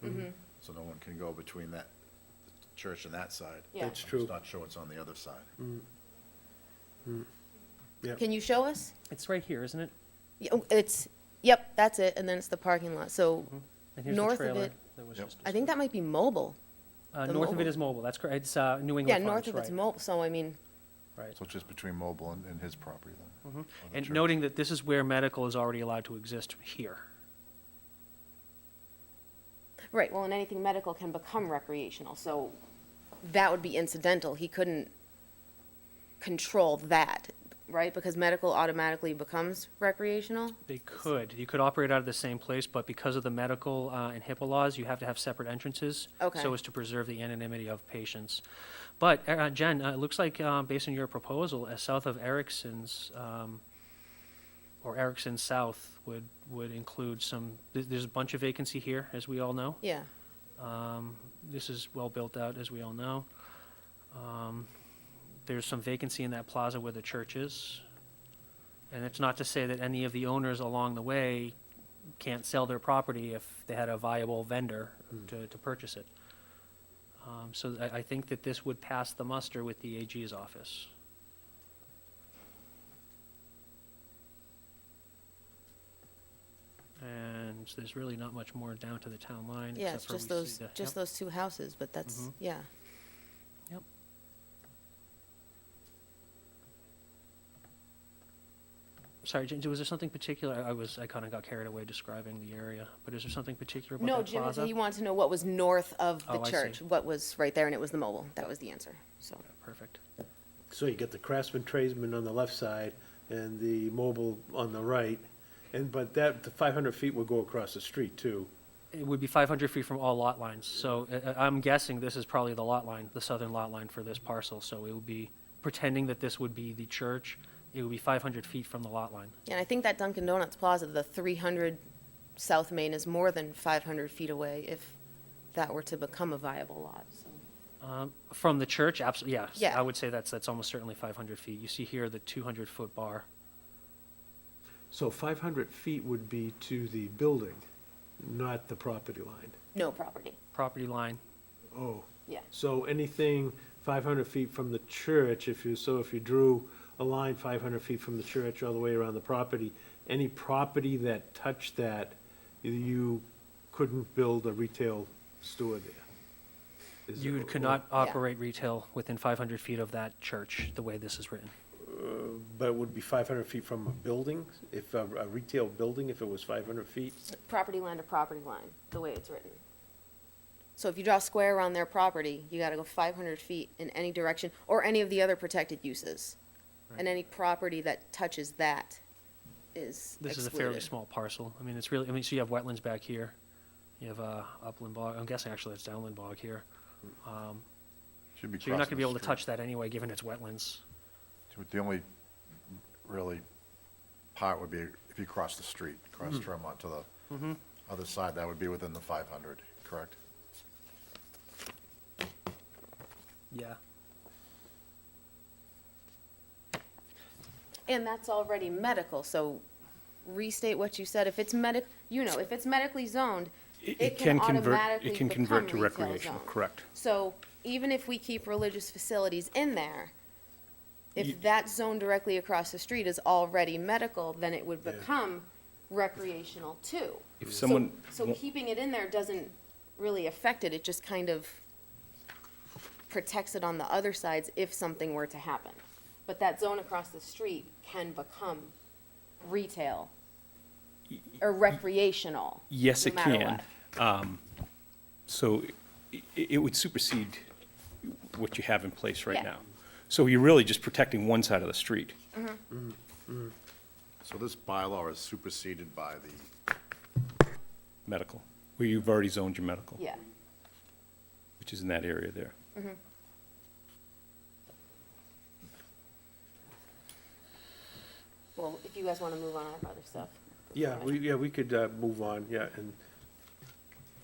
So no one can go between the church and that side. Yeah. That's true. It's not sure what's on the other side. Yeah. Can you show us? It's right here, isn't it? Yeah, yep, that's it, and then it's the parking lot, so And here's the North of trailer it- that was Yep. just I think that might be mobile. the North of it mobile. is mobile, that's correct. It's New England Yeah, Farms, north of it's right, mobile, so I mean, right. So it's just between Mobile and his property then? on the And church. noting that this is where medical is already allowed to exist here. right, well, and anything medical can become recreational, so that would be incidental. He couldn't control that, right? Because medical automatically becomes recreational? They could. You could operate out of the same place, but because of the medical and HIPAA laws, you have to have separate entrances. Okay. So as to preserve the anonymity of patients. But Jen, it looks like based on your proposal, south of Erickson's, or Erickson South would include there's a bunch of vacancy here, as we all know. Yeah, This is well built out, as we all know. There's some vacancy in that plaza where the church is. And it's not to say that any of the owners along the way can't sell their property if they had a viable vendor to purchase it. So I think that this would pass the muster with the AG's office. And there's really not much more down to the town line. yeah, it's except for just we those, see the- just yep. those two houses, but that's, Mhm. yeah. Yep. Sorry, Jen, was there something particular? I kind of got carried away describing the area, but is there something particular about No, that Jim, plaza? he wanted to know what was north of the Oh, I see. church, what was right there, and it was the mobile. That was the answer, so. Perfect. So you get the Craftsman Tradesman on the left side and the mobile on the right. But the 500 feet will go across the street too. It would be 500 feet from all lot lines, so I'm guessing this is probably the lot line, the southern lot line for this parcel, so it would be, pretending that this would be the church, it would be 500 feet from the lot line. Yeah, and I think that Dunkin' Donuts Plaza, the 300 South Main is more than 500 feet away if that were to become a viable lot, so. From the church, absolutely, yes. Yeah. I would say that's almost certainly 500 feet. You see here the 200-foot bar. So 500 feet would be to the building, not the property line. No property, Property line, Oh, yeah. so anything 500 feet from the church, if you drew a line 500 feet from the church all the way around the property, any property that touched that, you couldn't build a retail store there? Is you it- could not operate retail within 500 feet of that church, the way this is written. But it would be 500 feet from a building, if a retail building, if it was 500 feet? Property line to property line, the way it's written. So if you draw a square around their property, you gotta go 500 feet in any direction, or any of the other protected uses. And any property that touches that is This is a fairly excluded. small parcel. I mean, it's really, so you have wetlands back here. You have upland bog, I'm guessing actually it's downland bog here. Should be So you're not crossing gonna be the able to street. touch that anyway, given it's wetlands. The only really part would be if you cross the street, cross Tremont to the other side, that would be within the 500, correct? Yeah. And that's already medical, so restate what you said. If it's if it's medically zoned, it can automatically It can become convert to retail recreational, zone. correct. So even if we keep religious facilities in there, You- if that zone directly across the street is already medical, then it would become recreational too. If someone, So keeping it in there doesn't really affect it, it just kind of protects it on the other sides if something were to happen. But that zone across the street can become retail or recreational. yes, no it matter can. what. So it would supersede what you have in place right Yeah. now. So you're really just protecting one side of the street. So this bylaw is superseded by the, Medical, where you've already zoned your medical, Yeah. which is in that area there. Well, if you guys want to move on, I have other stuff. Yeah, we could move on, yeah, and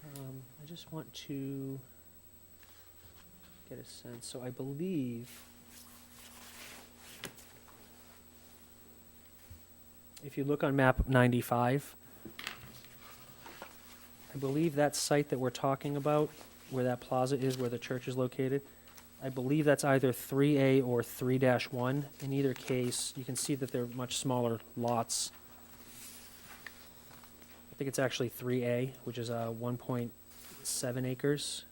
I just want to get a sense, so I believe if you look on map 95, I believe that site that we're talking about, where that plaza is, where the church is located, I believe that's either 3A or 3-1. In either case, you can see that they're much smaller lots. I think it's actually 3A, which is 1.7 acres.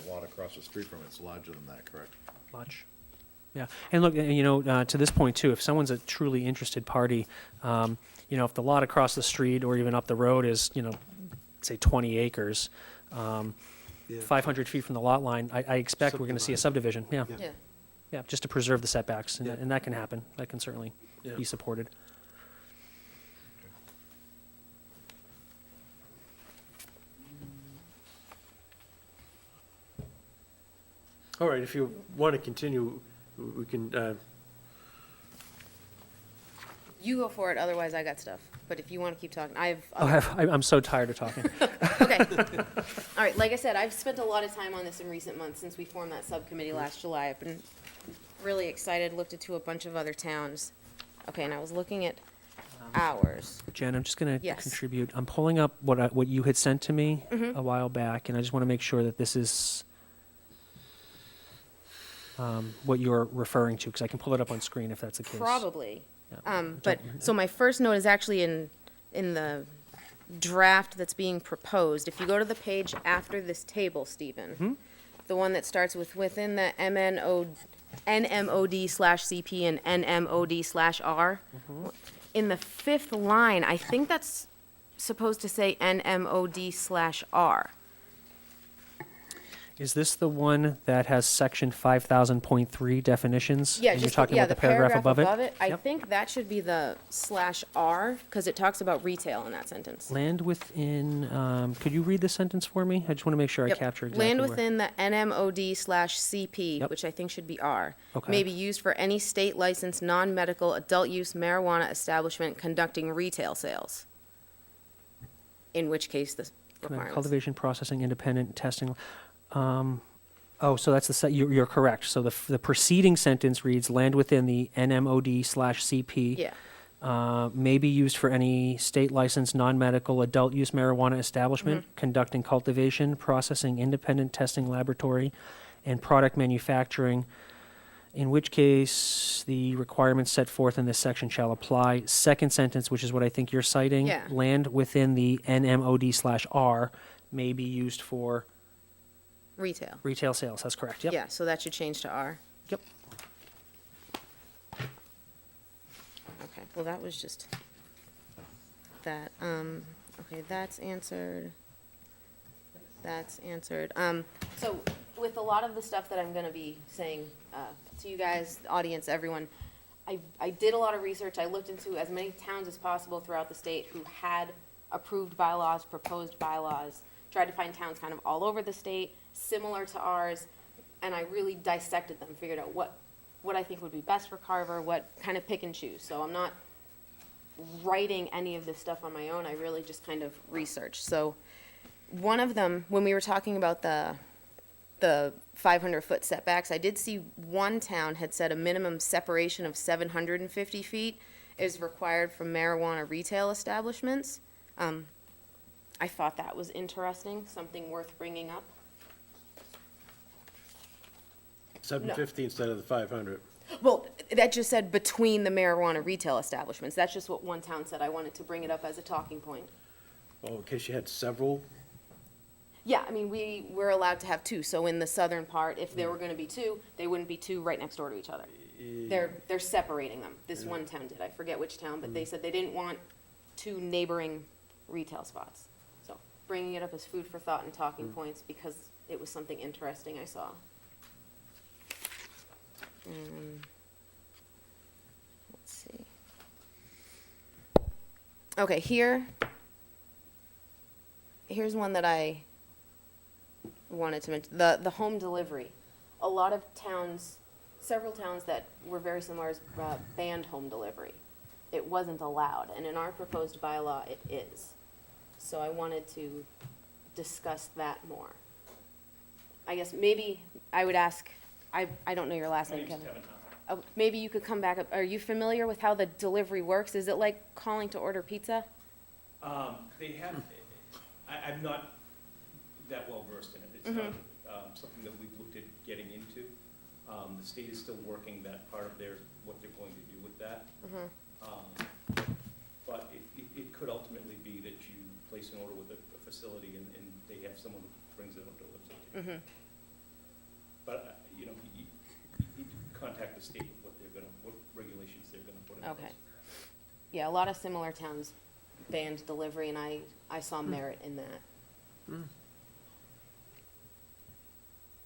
the lot across the street from it's larger than that, correct? Much. Yeah, and look, to this point too, if someone's a truly interested party, if the lot across the street or even up the road is, say 20 acres, 500 feet from the lot line, I expect we're going to see a subdivision, yeah. Yeah. Yeah, just to preserve the setbacks, and Yeah. and that can happen, that can certainly Yeah. be supported. all right, if you want to continue, we can, You go for it, otherwise I got stuff. But if you want to keep talking, I have. Oh, I'm so tired of talking. Okay. All right, like I said, I've spent a lot of time on this in recent months since we formed that subcommittee last July. I've been really excited, looked into a bunch of other towns. Okay, and I was looking at ours. Jen, I'm just going to Yes. contribute. I'm pulling up what you had sent to me Mm-hmm. a while back, and I just want to make sure that this is what you're referring to, because I can pull it up on screen if that's the case. Probably. Yeah. But, so my first note is actually in the draft that's being proposed. If you go to the page after this table, Stephen, the one that starts with within the NMOD/CP and NMOD/R, in the fifth line, I think that's supposed to say NMOD/R. Is this the one that has section 5000.3 definitions? Yeah, And you're just, talking yeah, about the the paragraph above it? I Yep. think that should be the /R, because it talks about retail in that sentence. Land within, could you read the sentence for me? I just want to make sure I Yep. capture exactly Land where. within the NMOD/CP, Yep. which I think should be R, Okay. may be used for any state licensed non-medical adult use marijuana establishment conducting retail sales. In which case the requirements. Cultivation, processing, independent testing. So that's you're correct. So the preceding sentence reads, land within the NMOD/CP. Yeah, May be used for any state licensed non-medical adult use marijuana establishment Mm-hmm. conducting cultivation, processing, independent testing laboratory, and product manufacturing, in which case the requirements set forth in this section shall apply. Second sentence, which is what I think you're citing. Yeah. Land within the NMOD/R may be used for retail. retail sales. That's correct. Yep. Yeah, so that should change to R. Yep. Okay, well, that was just that. Okay, that's answered. That's answered. So with a lot of the stuff that I'm gonna be saying, to you guys, the audience, everyone, I did a lot of research. I looked into as many towns as possible throughout the state who had approved bylaws, proposed bylaws, tried to find towns kind of all over the state, similar to ours, and I really dissected them, figured out what I think would be best for Carver, what kind of pick and choose. So I'm not writing any of this stuff on my own, I really just kind of researched. So one of them, when we were talking about the 500-foot setbacks, I did see one town had said a minimum separation of 750 feet is required from marijuana retail establishments. I thought that was interesting, something worth bringing up. 750 instead of the 500. Well, that just said between the marijuana retail establishments. That's just what one town said. I wanted to bring it up as a talking point. Oh, in case you had several? Yeah, I mean, we're allowed to have two. So in the southern part, if there were gonna be two, they wouldn't be two right next door to each other. They're separating them. This one town did. I forget which town, but they said they didn't want two neighboring retail spots. So bringing it up as food for thought and talking points because it was something interesting I saw. Let's see. Okay, here's one that I wanted to mention, the home delivery. A lot of towns, several towns that were very similar, banned home delivery. It wasn't allowed, and in our proposed bylaw, it is. So I wanted to discuss that more. I guess maybe I would ask, I don't know your last name, Kevin. Oh, maybe you could come back up. Are you familiar with how the delivery works? Is it like calling to order pizza? They have, I'm not that well versed in it. It's not something that we've looked at getting into. The state is still working that part of what they're going to do with that. But it could ultimately be that you place an order with a facility and they have someone who brings it or delivers it to you. But, you know, you need to contact the state with what regulations they're gonna put in place. Okay. Yeah, a lot of similar towns banned delivery, and I saw merit in that.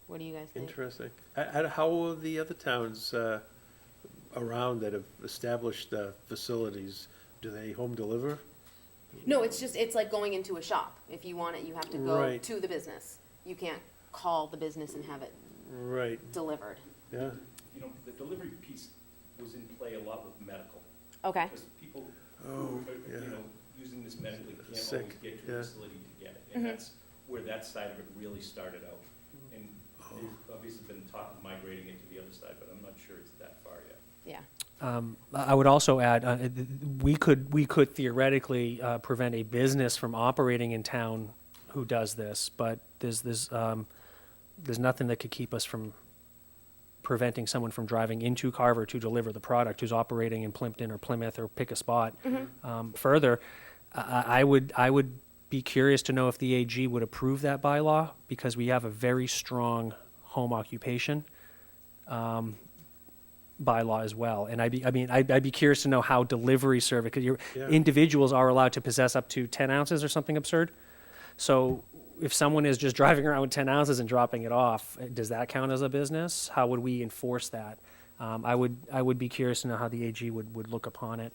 What do you guys think? Interesting. How are the other towns around that have established facilities? Do they home deliver? No, it's like going into a shop. If you want it, you have to go Right. to the business. You can't call the business and have it Right, delivered. yeah. You know, the delivery piece was in play a lot with medical. Okay. Because people Oh, who are, yeah. you know, using this medically can't Sick, always get to a yeah. facility to get it. And that's where that side of it really started out. And there's obviously been talk of migrating it to the other side, but I'm not sure it's that far yet. Yeah. I would also add, we could theoretically prevent a business from operating in town who does this, but there's nothing that could keep us from preventing someone from driving into Carver to deliver the product who's operating in Plimpton or Plymouth or pick a spot. Further, I would be curious to know if the AG would approve that bylaw because we have a very strong home occupation bylaw as well. And I'd be curious to know how delivery service, because Yeah. individuals are allowed to possess up to 10 ounces or something absurd. So if someone is just driving around with 10 ounces and dropping it off, does that count as a business? How would we enforce that? I would be curious to know how the AG would look upon it.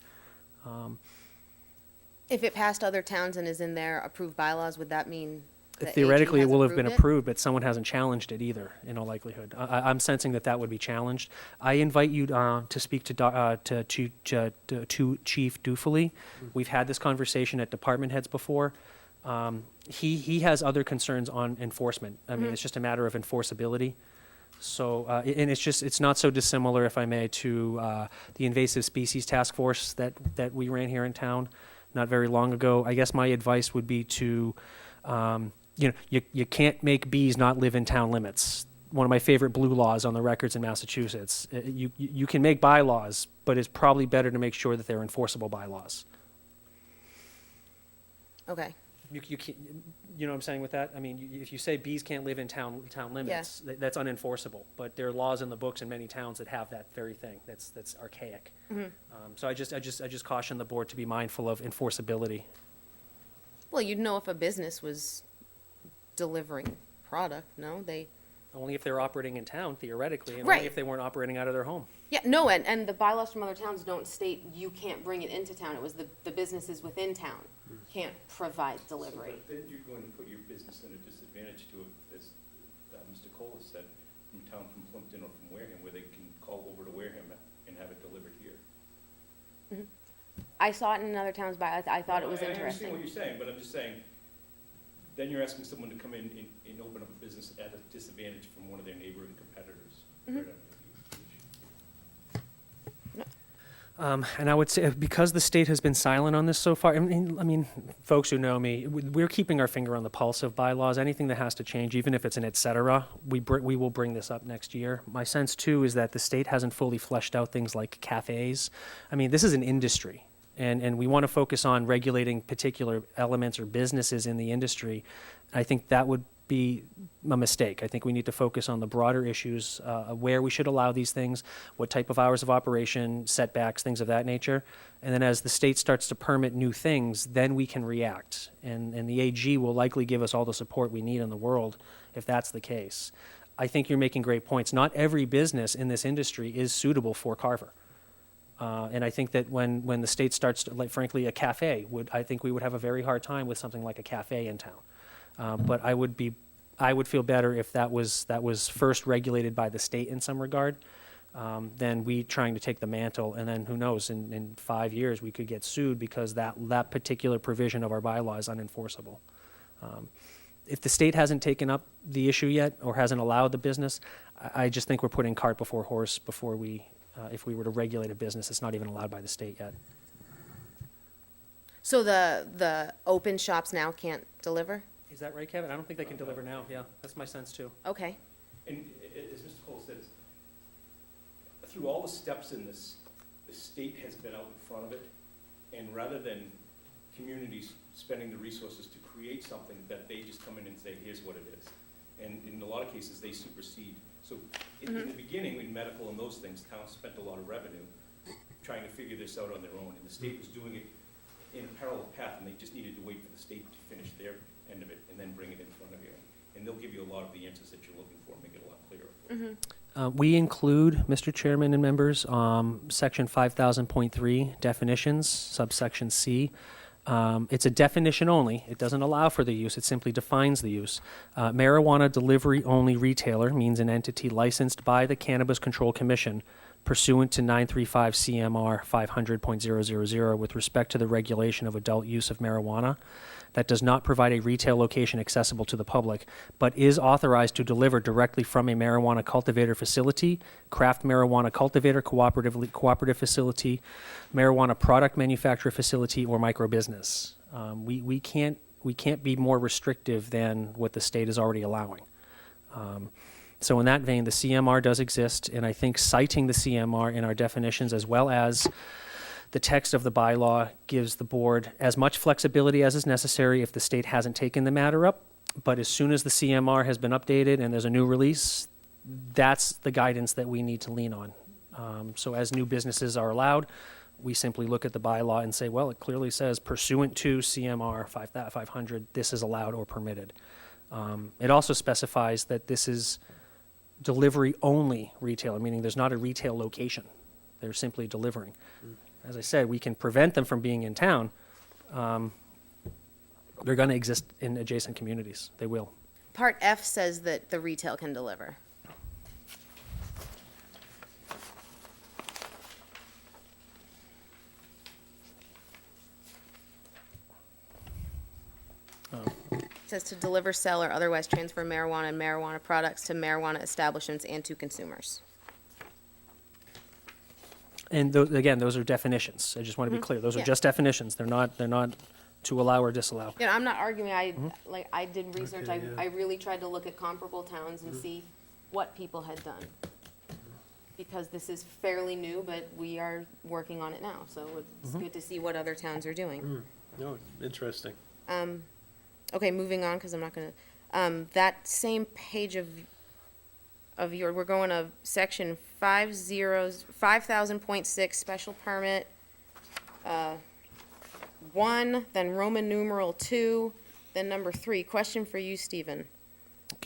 If it passed other towns and is in their approved bylaws, would that mean the AG Theoretically, it has will have been approved it? approved, but someone hasn't challenged it either, in all likelihood. I'm sensing that would be challenged. I invite you to speak to Chief Dufely. We've had this conversation at department heads before. He has other concerns on enforcement. I mean, it's just a matter of enforceability. So, and it's not so dissimilar, if I may, to the invasive species task force that we ran here in town not very long ago. I guess my advice would be to, you can't make bees not live in town limits. One of my favorite blue laws on the records in Massachusetts. You can make bylaws, but it's probably better to make sure that they're enforceable bylaws. Okay. You can't, you know what I'm saying with that? I mean, if you say bees can't live in town limits, that's unenforceable. But there are laws in the books in many towns that have that very thing. That's archaic. So I just caution the board to be mindful of enforceability. Well, you'd know if a business was delivering product, no? Only if they're operating in town theoretically, and Right. only if they weren't operating out of their home. Yeah, no, and the bylaws from other towns don't state you can't bring it into town. It was the businesses within town can't provide delivery. But then you're going to put your business in a disadvantage to, as Mr. Cole has said, from town, from Plimpton or from Wareham, where they can call over to Wareham and have it delivered here. I saw it in another town's bylaws. I thought it was I understand what interesting. you're saying, but I'm just saying, then you're asking someone to come in and open up a business at a disadvantage from one of their neighboring competitors. Mm-hmm. Right up the beach. And I would say, because the state has been silent on this so far, I mean, folks who know me, we're keeping our finger on the pulse of bylaws. Anything that has to change, even if it's an et cetera, we will bring this up next year. My sense, too, is that the state hasn't fully fleshed out things like cafes. I mean, this is an industry, and we want to focus on regulating particular elements or businesses in the industry. I think that would be a mistake. I think we need to focus on the broader issues, where we should allow these things, what type of hours of operation, setbacks, things of that nature. And then as the state starts to permit new things, then we can react. And the AG will likely give us all the support we need in the world if that's the case. I think you're making great points. Not every business in this industry is suitable for Carver. And I think that when the state starts to, like, frankly, a cafe I think we would have a very hard time with something like a cafe in town. But I would feel better if that was first regulated by the state in some regard, than we trying to take the mantle, and then who knows, in 5 years, we could get sued because that particular provision of our bylaw is unenforceable. If the state hasn't taken up the issue yet, or hasn't allowed the business, I just think we're putting cart before horse if we were to regulate a business that's not even allowed by the state yet. So the open shops now can't deliver? Is that right, Kevin? I don't think they can deliver now, yeah, that's my sense too. Okay. And as Mr. Cole says, through all the steps in this, the state has been out in front of it, and rather than communities spending the resources to create something, that they just come in and say, here's what it is. And in a lot of cases, they supersede. So in the beginning, in medical and those things, towns spent a lot of revenue trying to figure this out on their own, and the state was doing it in a parallel path, and they just needed to wait for the state to finish their end of it and then bring it in front of you. And they'll give you a lot of the answers that you're looking for, make it a lot clearer for you. We include, Mr. Chairman and members, section 5000.3 definitions, subsection C. It's a definition only. It doesn't allow for the use. It simply defines the use. Marijuana delivery only retailer means an entity licensed by the Cannabis Control Commission pursuant to 935 CMR 500.000 with respect to the regulation of adult use of marijuana that does not provide a retail location accessible to the public, but is authorized to deliver directly from a marijuana cultivator facility, craft marijuana cultivator cooperative facility, marijuana product manufacturer facility, or microbusiness. We can't be more restrictive than what the state is already allowing. So in that vein, the CMR does exist, and I think citing the CMR in our definitions as well as the text of the bylaw gives the board as much flexibility as is necessary if the state hasn't taken the matter up. But as soon as the CMR has been updated and there's a new release, that's the guidance that we need to lean on. So as new businesses are allowed, we simply look at the bylaw and say, well, it clearly says pursuant to CMR 500, this is allowed or permitted. It also specifies that this is delivery only retailer, meaning there's not a retail location. They're simply delivering. As I said, we can prevent them from being in town. They're going to exist in adjacent communities. They will. Part F says that the retail can deliver. It says to deliver, sell, or otherwise transfer marijuana and marijuana products to marijuana establishments and to consumers. And again, those are definitions. I just want to be clear. Those are Yeah. just definitions. They're not to allow or disallow. You know, I'm not arguing, I did research, Okay, yeah. I really tried to look at comparable towns and see what people had done. Because this is fairly new, but we are working on it now, so it's good to see what other towns are doing. No, interesting. Okay, moving on, because I'm not gonna, that same page of we're going to section 5000.6, special permit, 1, then Roman numeral 2, then number 3. Question for you, Stephen.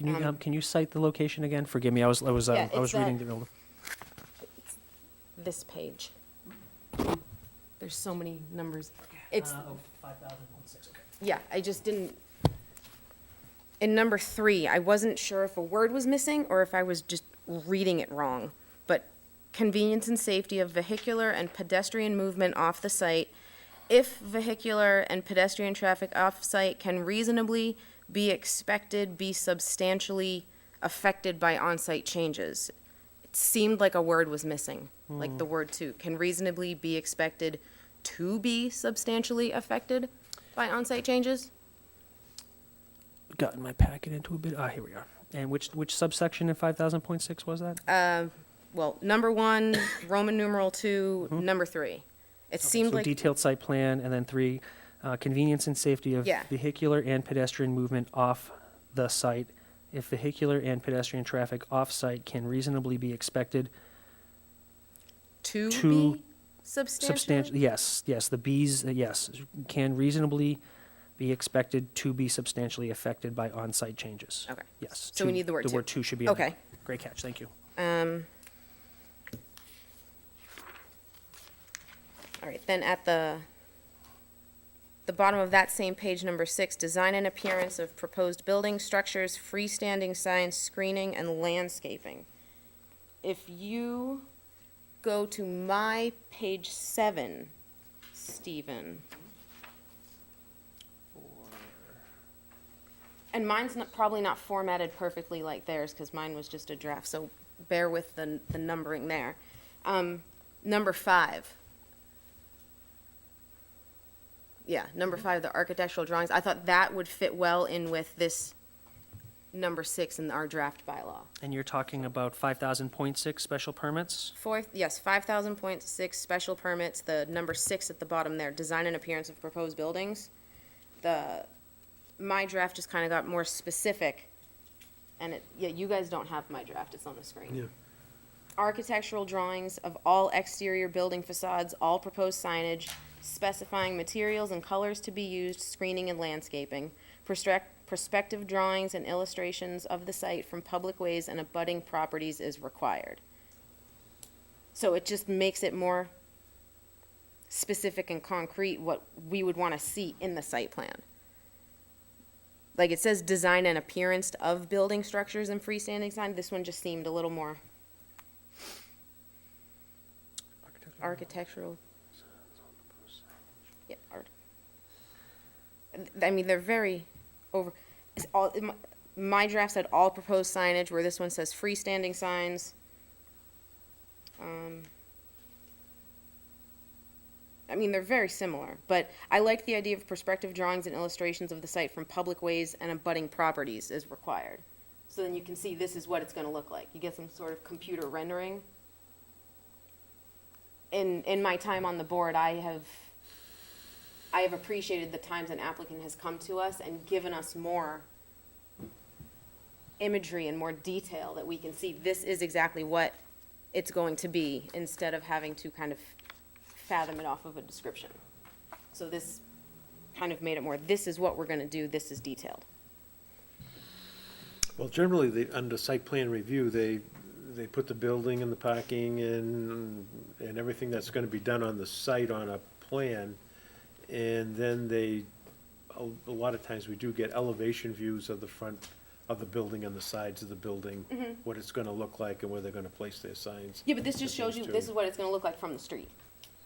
Can you cite the location again? Forgive me, I was Yeah, it's reading that- the building. This page. There's so many numbers. It's, 5,000.6, okay. yeah, I just didn't, in number 3, I wasn't sure if a word was missing or if I was just reading it wrong. But convenience and safety of vehicular and pedestrian movement off the site. If vehicular and pedestrian traffic off-site can reasonably be expected be substantially affected by on-site changes. It seemed like a word was missing, like the word "to." Can reasonably be expected to be substantially affected by on-site changes? Gotten my packet into a bit, here we are. And which subsection in 5,000.6 was that? Well, number 1, Roman numeral 2, number 3. It seemed So like, detailed site plan, and then 3, convenience and safety of Yeah. vehicular and pedestrian movement off the site. If vehicular and pedestrian traffic off-site can reasonably be expected to to be substantially? yes, the Bs, yes, can reasonably be expected to be substantially affected by on-site changes. Okay. Yes. So we to- need the word The to. word "to" should be in there. Okay. Great catch, thank you. All right, then at the bottom of that same page, number 6, design and appearance of proposed buildings, structures, freestanding signs, screening, and landscaping. If you go to my page 7, Stephen. And mine's probably not formatted perfectly like theirs, because mine was just a draft, so bear with the numbering there. Number 5. Yeah, number 5, the architectural drawings. I thought that would fit well in with this number 6 in our draft bylaw. And you're talking about 5,000.6 special permits? 4th, yes, 5,000.6 special permits, the number 6 at the bottom there, design and appearance of proposed buildings. My draft just kind of got more specific, and you guys don't have my draft, it's on the screen. Yeah. Architectural drawings of all exterior building facades, all proposed signage, specifying materials and colors to be used, screening and landscaping, prospective drawings and illustrations of the site from public ways and abutting properties is required. So it just makes it more specific and concrete what we would want to see in the site plan. Like it says design and appearance of building structures and freestanding sign, this one just seemed a little more architectural. Yeah, I mean, they're very my draft said all proposed signage, where this one says freestanding signs. I mean, they're very similar, but I like the idea of perspective drawings and illustrations of the site from public ways and abutting properties is required. So then you can see this is what it's gonna look like. You get some sort of computer rendering. In my time on the board, I have appreciated the times an applicant has come to us and given us more imagery and more detail that we can see this is exactly what it's going to be, instead of having to kind of fathom it off of a description. So this kind of made it more, this is what we're gonna do, this is detailed. Well, generally, under site plan review, they put the building and the parking and everything that's gonna be done on the site on a plan. And then a lot of times we do get elevation views of the front of the building and the sides of the building, what it's gonna look like and where they're gonna place their signs. Yeah, but this just that shows those you, two- this is what it's gonna look like from the street.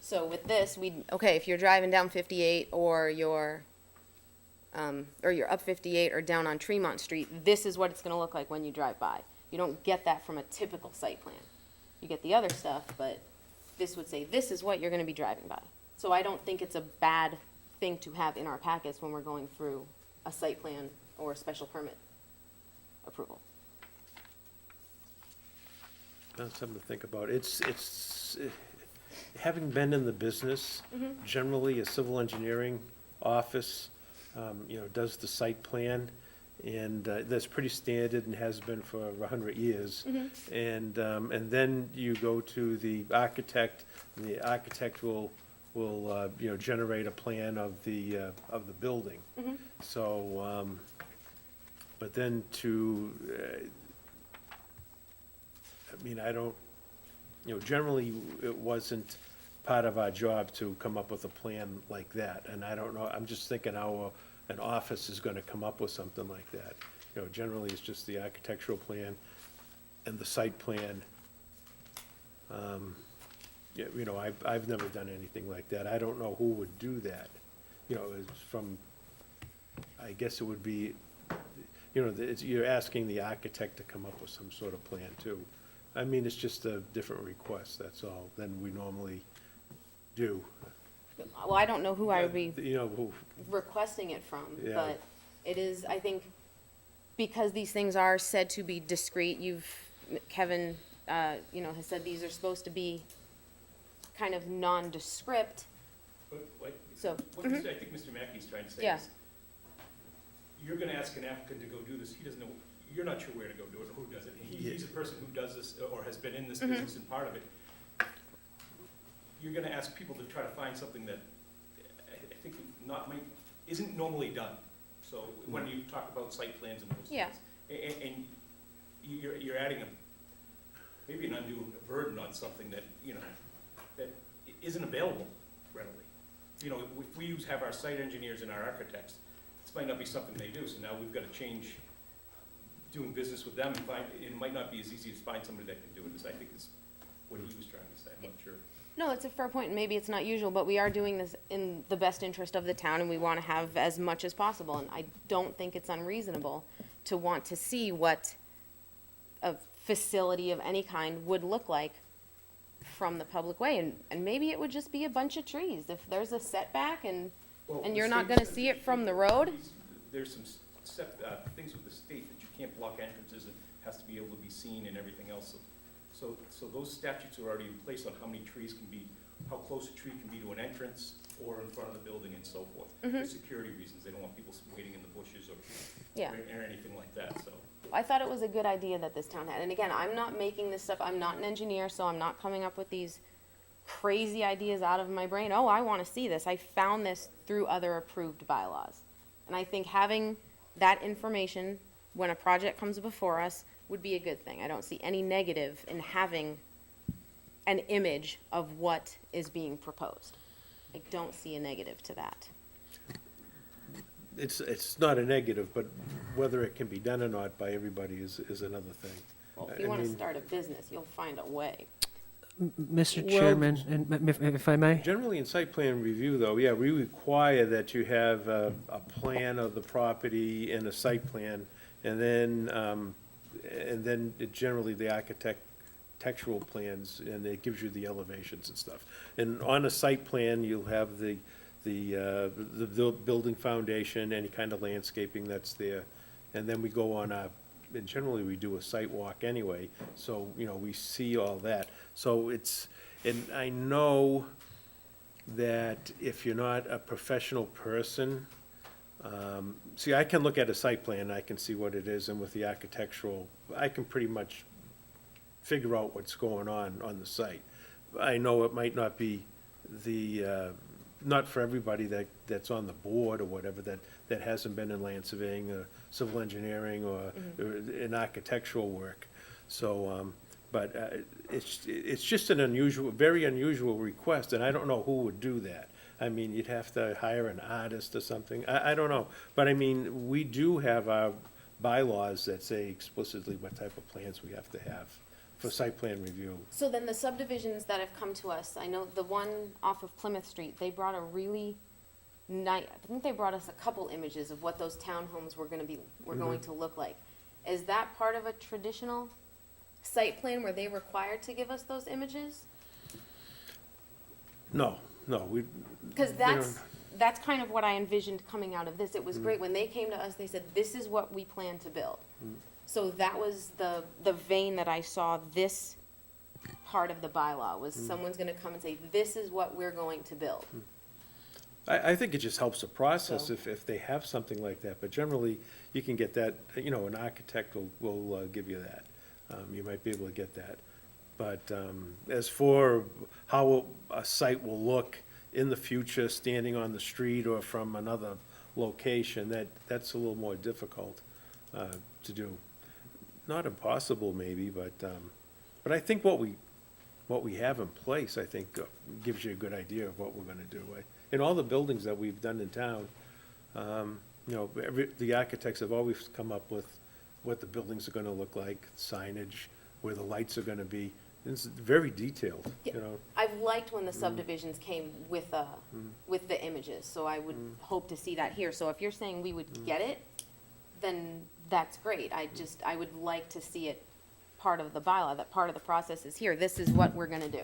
So with this, okay, if you're driving down 58 or you're up 58 or down on Tremont Street, this is what it's gonna look like when you drive by. You don't get that from a typical site plan. You get the other stuff, but this would say, this is what you're gonna be driving by. So I don't think it's a bad thing to have in our packets when we're going through a site plan or a special permit approval. That's something to think about. Having been in the business, generally, a civil engineering office, does the site plan, and that's pretty standard and has been for 100 years. And then you go to the architect, and the architect will generate a plan of the building. So, But then to, I mean, I don't, generally, it wasn't part of our job to come up with a plan like that. And I don't know, I'm just thinking how an office is gonna come up with something like that. Generally, it's just the architectural plan and the site plan. Yeah, I've never done anything like that. I don't know who would do that. It's from, I guess it would be, you're asking the architect to come up with some sort of plan too. I mean, it's just a different request, that's all, than we normally do. Well, I don't know who I would be Who, requesting it from, Yeah. but it is, I think, because these things are said to be discreet, Kevin, has said these are supposed to be kind of nondescript, But like, so. what I think Mr. Mackey's trying to say Yeah. is, you're gonna ask an applicant to go do this, he doesn't know, you're not sure where to go do it, or who does it. He's a person who does this, or has been in this business and part of it. You're gonna ask people to try to find something that I think isn't normally done. So when you talk about site plans and those Yeah. things. And you're adding maybe an undue burden on something that, that isn't available readily. If we have our site engineers and our architects, this might not be something they do, so now we've got to change doing business with them and it might not be as easy to find somebody that can do it, as I think is what he was trying to say, I'm not sure. No, it's a fair point, and maybe it's not usual, but we are doing this in the best interest of the town, and we want to have as much as possible, and I don't think it's unreasonable to want to see what a facility of any kind would look like from the public way, and maybe it would just be a bunch of trees, if there's a setback and you're not gonna see it from the road. There's some things with the state that you can't block entrances, it has to be able to be seen and everything else. So those statutes are already in place on how many trees can be, how close a tree can be to an entrance or in front of the building and so forth. For security reasons, they don't want people waiting in the bushes Yeah. or anything like that, so. I thought it was a good idea that this town had, and again, I'm not making this stuff, I'm not an engineer, so I'm not coming up with these crazy ideas out of my brain, oh, I wanna see this, I found this through other approved bylaws. And I think having that information when a project comes before us would be a good thing. I don't see any negative in having an image of what is being proposed. I don't see a negative to that. it's not a negative, but whether it can be done or not by everybody is another thing. Well, if I you wanna mean- start a business, you'll find a way. Mr. Well- Chairman, and if I may? Generally, in site plan review, though, yeah, we require that you have a plan of the property and a site plan, and then generally the architectural plans, and it gives you the elevations and stuff. And on a site plan, you'll have the building foundation, any kind of landscaping that's there, and then we go on and generally we do a site walk anyway, so, we see all that. So and I know that if you're not a professional person, see, I can look at a site plan, and I can see what it is, and with the architectural, I can pretty much figure out what's going on the site. I know it might not be not for everybody that's on the board or whatever, that hasn't been in land surveying or civil engineering or in architectural work. So, but it's just an unusual, very unusual request, and I don't know who would do that. I mean, you'd have to hire an artist or something, I don't know. But I mean, we do have our bylaws that say explicitly what type of plans we have to have for site plan review. So then the subdivisions that have come to us, I know the one off of Plymouth Street, they brought a really nice, I think they brought us a couple images of what those townhomes were going to look like. Is that part of a traditional site plan where they required to give us those images? No, we. Because they don't- that's kind of what I envisioned coming out of this. It was great. When they came to us, they said, this is what we plan to build. So that was the vein that I saw this part of the bylaw, was someone's gonna come and say, this is what we're going to build. I think it just helps the process So- if they have something like that, but generally, you can get that, an architect will give you that. You might be able to get that. But as for how a site will look in the future, standing on the street or from another location, that's a little more difficult. to do. Not impossible maybe, but I think what we have in place, I think, gives you a good idea of what we're gonna do. In all the buildings that we've done in town, you know, the architects have always come up with what the buildings are gonna look like, signage, where the lights are gonna be. It's very detailed, you know. I've liked when the subdivisions came with the images, so I would hope to see that here. So if you're saying we would get it, then that's great. I would like to see it part of the bylaw, that part of the process is here. This is what we're gonna do.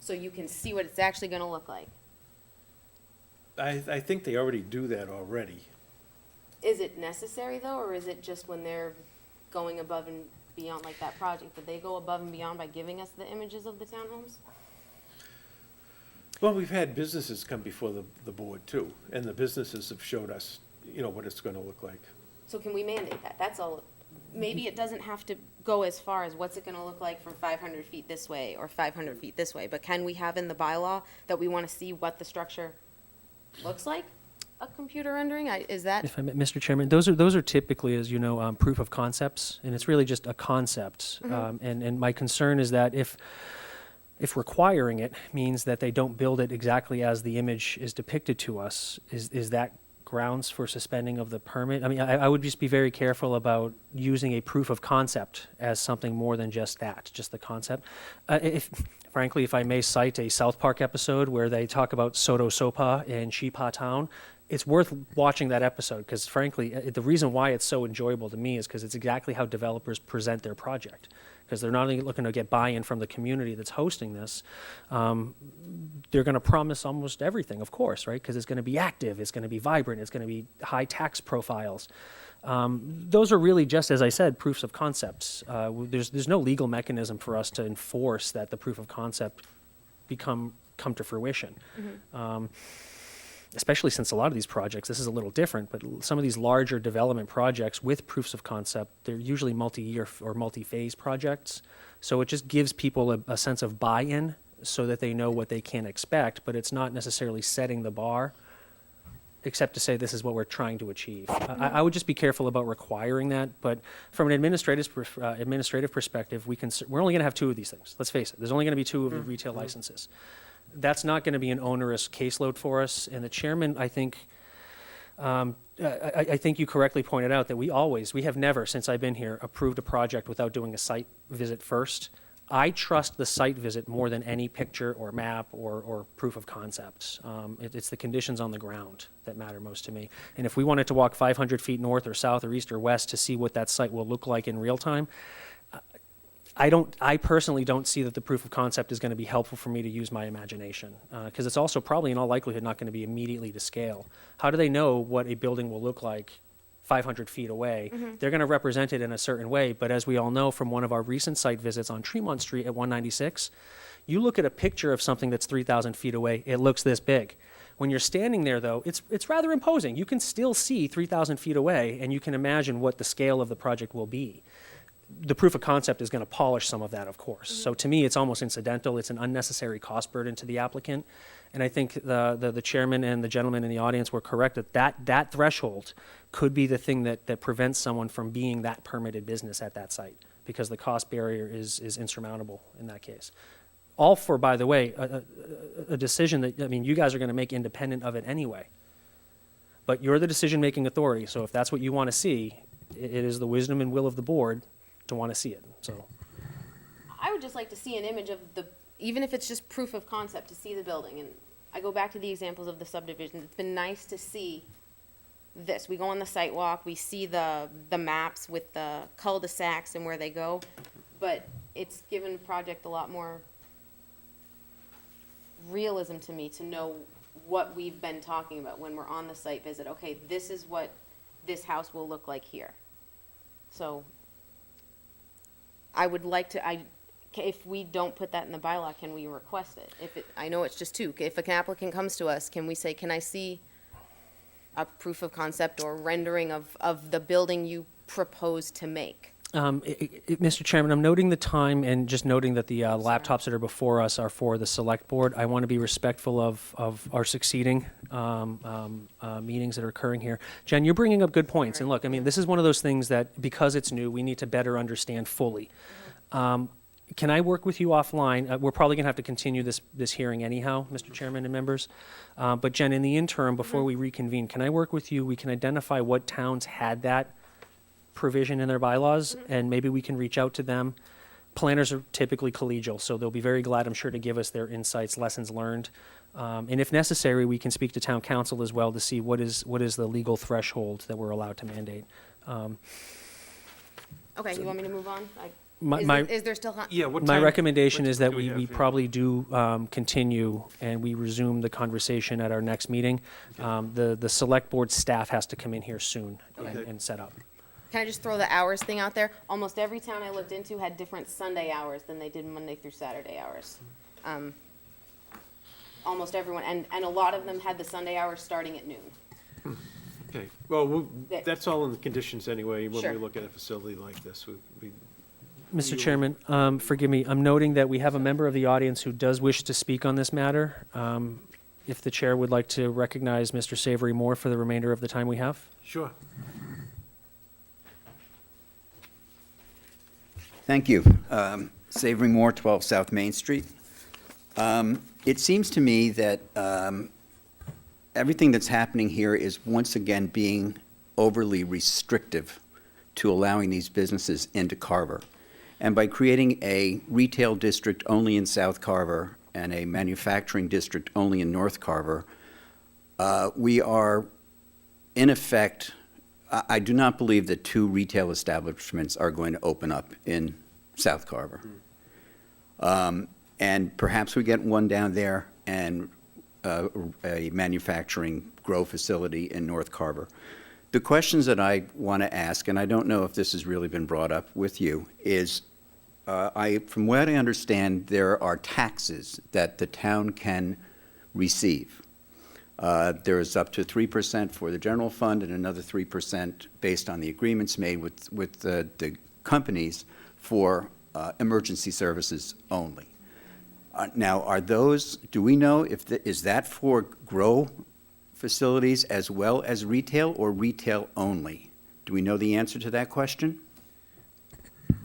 So you can see what it's actually gonna look like. I think they already do that already. Is it necessary though, or is it just when they're going above and beyond like that project? Did they go above and beyond by giving us the images of the townhomes? Well, we've had businesses come before the board too, and the businesses have showed us, you know, what it's gonna look like. So can we mandate that? That's all. Maybe it doesn't have to go as far as what's it gonna look like from 500 feet this way or 500 feet this way, but can we have in the bylaw that we wanna see what the structure looks like? A computer rendering? Is that? If I may, Mr. Chairman, those are typically, as you know, proof of concepts, and it's really just a concept. And my concern is that if requiring it means that they don't build it exactly as the image is depicted to us, is that grounds for suspending of the permit? I mean, I would just be very careful about using a proof of concept as something more than just that, just the concept. Frankly, if I may cite a South Park episode where they talk about Soto Sopa and Shipa Town, it's worth watching that episode because, frankly, the reason why it's so enjoyable to me is because it's exactly how developers present their project. Because they're not only looking to get buy-in from the community that's hosting this, they're going to promise almost everything, of course, right? Because it's going to be active, it's going to be vibrant, it's going to be high tax profiles. Those are really just, as I said, proofs of concepts. There's no legal mechanism for us to enforce that the proof of concept come to fruition. Especially since a lot of these projects, this is a little different, but some of these larger development projects with proofs of concept, they're usually multi-year or multi-phase projects. So it just gives people a sense of buy-in so that they know what they can expect, but it's not necessarily setting the bar, except to say this is what we're trying to achieve. I would just be careful about requiring that, but from an administrative perspective, we're only going to have 2 of these things. Let's face it, there's only going to be 2 of the retail licenses. That's not going to be an onerous caseload for us. And the chairman, I think, I think you correctly pointed out that we have never, since I've been here, approved a project without doing a site visit first. I trust the site visit more than any picture or map or proof of concept. It's the conditions on the ground that matter most to me. And if we wanted to walk 500 feet north or south or east or west to see what that site will look like in real time, I personally don't see that the proof of concept is going to be helpful for me to use my imagination, because it's also probably in all likelihood not going to be immediately to scale. How do they know what a building will look like 500 feet away? They're going to represent it in a certain way, but as we all know from one of our recent site visits on Tremont Street at 196, you look at a picture of something that's 3,000 feet away, it looks this big. When you're standing there, though, it's rather imposing. You can still see 3,000 feet away, and you can imagine what the scale of the project will be. The proof of concept is going to polish some of that, of course. So to me, it's almost incidental. It's an unnecessary cost burden to the applicant. And I think the chairman and the gentleman in the audience were correct that threshold could be the thing that prevents someone from being that permitted business at that site, because the cost barrier is insurmountable in that case. All for, by the way, a decision that, I mean, you guys are going to make independent of it anyway. But you're the decision-making authority, so if that's what you want to see, it is the wisdom and will of the board to want to see it, so. I would just like to see an image of even if it's just proof of concept, to see the building. And I go back to the examples of the subdivisions. It's been nice to see this. We go on the site walk, we see the maps with the cul-de-sacs and where they go, but it's given the project a lot more realism to me to know what we've been talking about when we're on the site visit. Okay, this is what this house will look like here. So I would like to, if we don't put that in the bylaw, can we request it? I know it's just 2. If an applicant comes to us, can we say, can I see a proof of concept or rendering of the building you propose to make? Mr. Chairman, I'm noting the time and just noting that the laptops that are before us are for the Select Board. I want to be respectful of our succeeding meetings that are occurring here. Jen, you're bringing up good points, and look, I mean, this is one of those things that, because it's new, we need to better understand fully. Can I work with you offline? We're probably going to have to continue this hearing anyhow, Mr. Chairman and members. But Jen, in the interim, before we reconvene, can I work with you? We can identify what towns had that provision in their bylaws, and maybe we can reach out to them. Planners are typically collegial, so they'll be very glad, I'm sure, to give us their insights, lessons learned. And if necessary, we can speak to town council as well to see what is the legal threshold that we're allowed to mandate. Okay, you want me to move on? Is there still? Yeah, what My time? recommendation what is that do we have here? probably do continue and we resume the conversation at our next meeting. The select board staff has to come in here soon Okay. and set up. Can I just throw the hours thing out there? Almost every town I looked into had different Sunday hours than they did Monday through Saturday hours. Almost everyone, and a lot of them had the Sunday hours starting at noon. Okay, well, Yeah. that's all in the conditions anyway, when Sure. we look at a facility like this. We Mr. You- Chairman, forgive me, I'm noting that we have a member of the audience who does wish to speak on this matter. If the chair would like to recognize Mr. Savory Moore for the remainder of the time we have? Sure. Thank you. Savory Moore, 12 South Main Street. It seems to me that everything that's happening here is once again being overly restrictive to allowing these businesses into Carver. And by creating a retail district only in South Carver and a manufacturing district only in North Carver, we are, in effect, I do not believe that 2 retail establishments are going to open up in South Carver. And perhaps we get one down there and a manufacturing grow facility in North Carver. The questions that I want to ask, and I don't know if this has really been brought up with you, is from what I understand, there are taxes that the town can receive. There is up to 3% for the general fund and another 3% based on the agreements made with the companies for emergency services only. Now, do we know is that for grow facilities as well as retail or retail only? Do we know the answer to that question?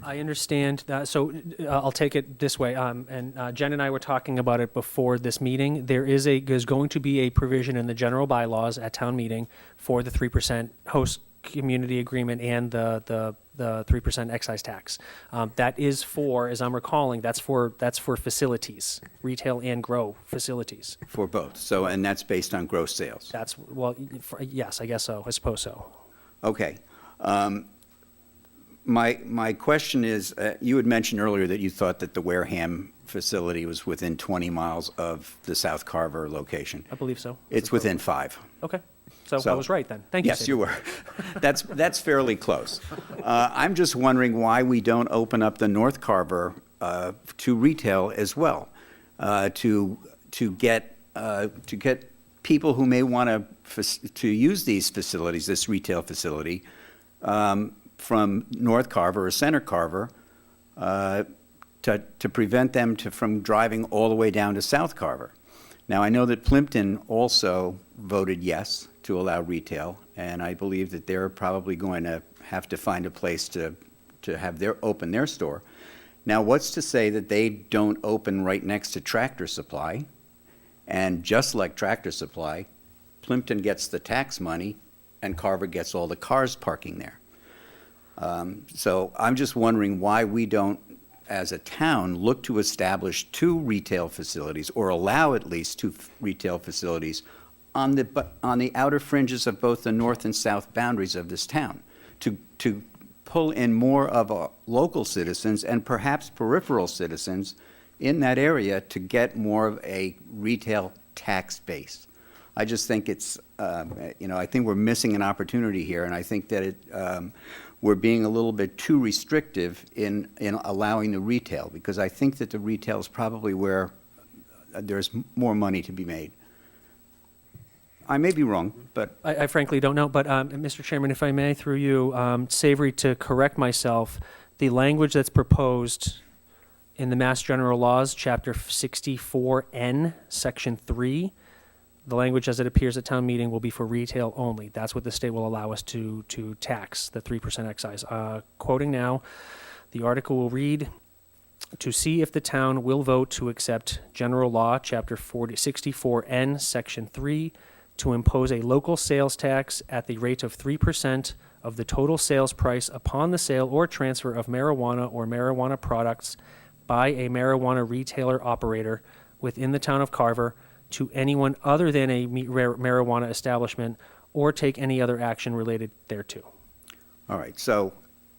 I understand that, so I'll take it this way, and Jen and I were talking about it before this meeting. There's going to be a provision in the general bylaws at town meeting for the 3% host community agreement and the 3% excise tax. That is for, as I'm recalling, that's for facilities, retail and grow facilities. For both. So, and that's based on gross sales. That's, well, yes, I guess so, I suppose so. Okay. My question is, you had mentioned earlier that you thought that the Wareham facility was within 20 miles of the South Carver location. I believe so. It's within 5. Okay, so I So- was right then. Thank you. Yes, Sadie. you were. That's fairly close. I'm just wondering why we don't open up the North Carver to retail as well, to get people who may want to use these facilities, this retail facility, from North Carver or Center Carver, to prevent them from driving all the way down to South Carver. Now, I know that Plimpton also voted yes to allow retail, and I believe that they're probably going to have to find a place to have open their store. Now, what's to say that they don't open right next to Tractor Supply, and just like Tractor Supply, Plimpton gets the tax money and Carver gets all the cars parking there. So I'm just wondering why we don't, as a town, look to establish 2 retail facilities, or allow at least 2 retail facilities on the outer fringes of both the north and south boundaries of this town, to pull in more of our local citizens and perhaps peripheral citizens in that area to get more of a retail tax base. I just think it's, I think we're missing an opportunity here, and I think that we're being a little bit too restrictive in allowing the retail, because I think that the retail is probably where there's more money to be made. I may be wrong, but I frankly don't know, but, Mr. Chairman, if I may, through you, Savory, to correct myself, the language that's proposed in the Mass General Laws, Chapter 64N, Section 3, the language as it appears at town meeting will be for retail only. That's what the state will allow us to tax, the 3% excise. Quoting now, the article will read, "To see if the town will vote to accept General Law, Chapter 64N, Section 3, to impose a local sales tax at the rate of 3% of the total sales price upon the sale or transfer of marijuana or marijuana products by a marijuana retailer operator within the town of Carver to anyone other than a marijuana establishment, or take any other action related thereto." all right, so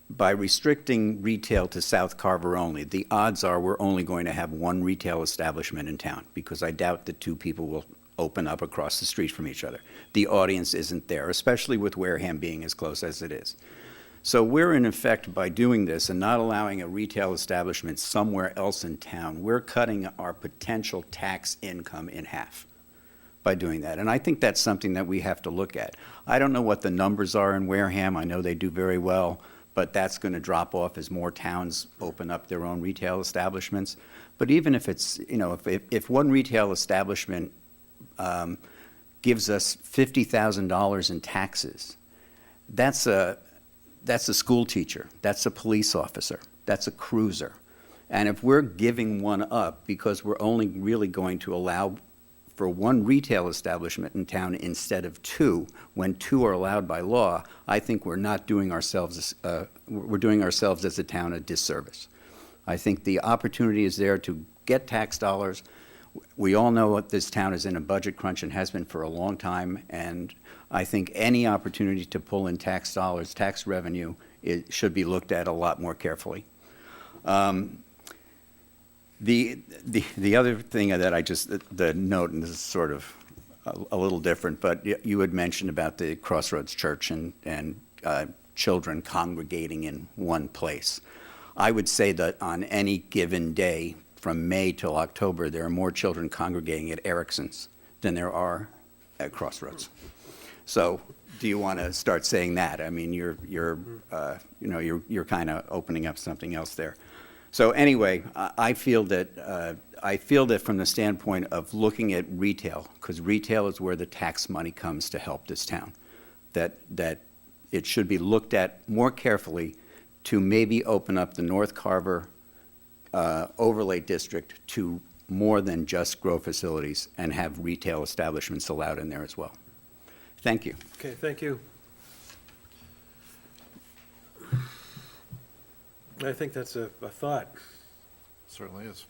by restricting retail to South Carver only, the odds are we're only going to have one retail establishment in town, because I doubt that two people will open up across the street from each other. The audience isn't there, especially with Wareham being as close as it is. So we're in effect, by doing this and not allowing a retail establishment somewhere else in town, we're cutting our potential tax income in half by doing that. And I think that's something that we have to look at. I don't know what the numbers are in Wareham. I know they do very well, but that's going to drop off as more towns open up their own retail establishments. But even if it's, if one retail establishment gives us $50,000 in taxes, that's a school teacher, that's a police officer, that's a cruiser. And if we're giving one up because we're only really going to allow for one retail establishment in town instead of two, when two are allowed by law, I think we're not doing ourselves, we're doing ourselves as a town a disservice. I think the opportunity is there to get tax dollars. We all know what this town is in a budget crunch and has been for a long time, and I think any opportunity to pull in tax dollars, tax revenue, it should be looked at a lot more carefully. The other thing that the note, and this is sort of a little different, but you had mentioned about the Crossroads Church and children congregating in one place. I would say that on any given day, from May till October, there are more children congregating at Erickson's than there are at Crossroads. So, do you want to start saying that? I mean, you're kind of opening up something else there. So anyway, I feel that from the standpoint of looking at retail, because retail is where the tax money comes to help this town, that it should be looked at more carefully to maybe open up the North Carver overlay district to more than just grow facilities and have retail establishments allowed in there as well. Thank you. Okay, thank you. I think that's a thought. Certainly is.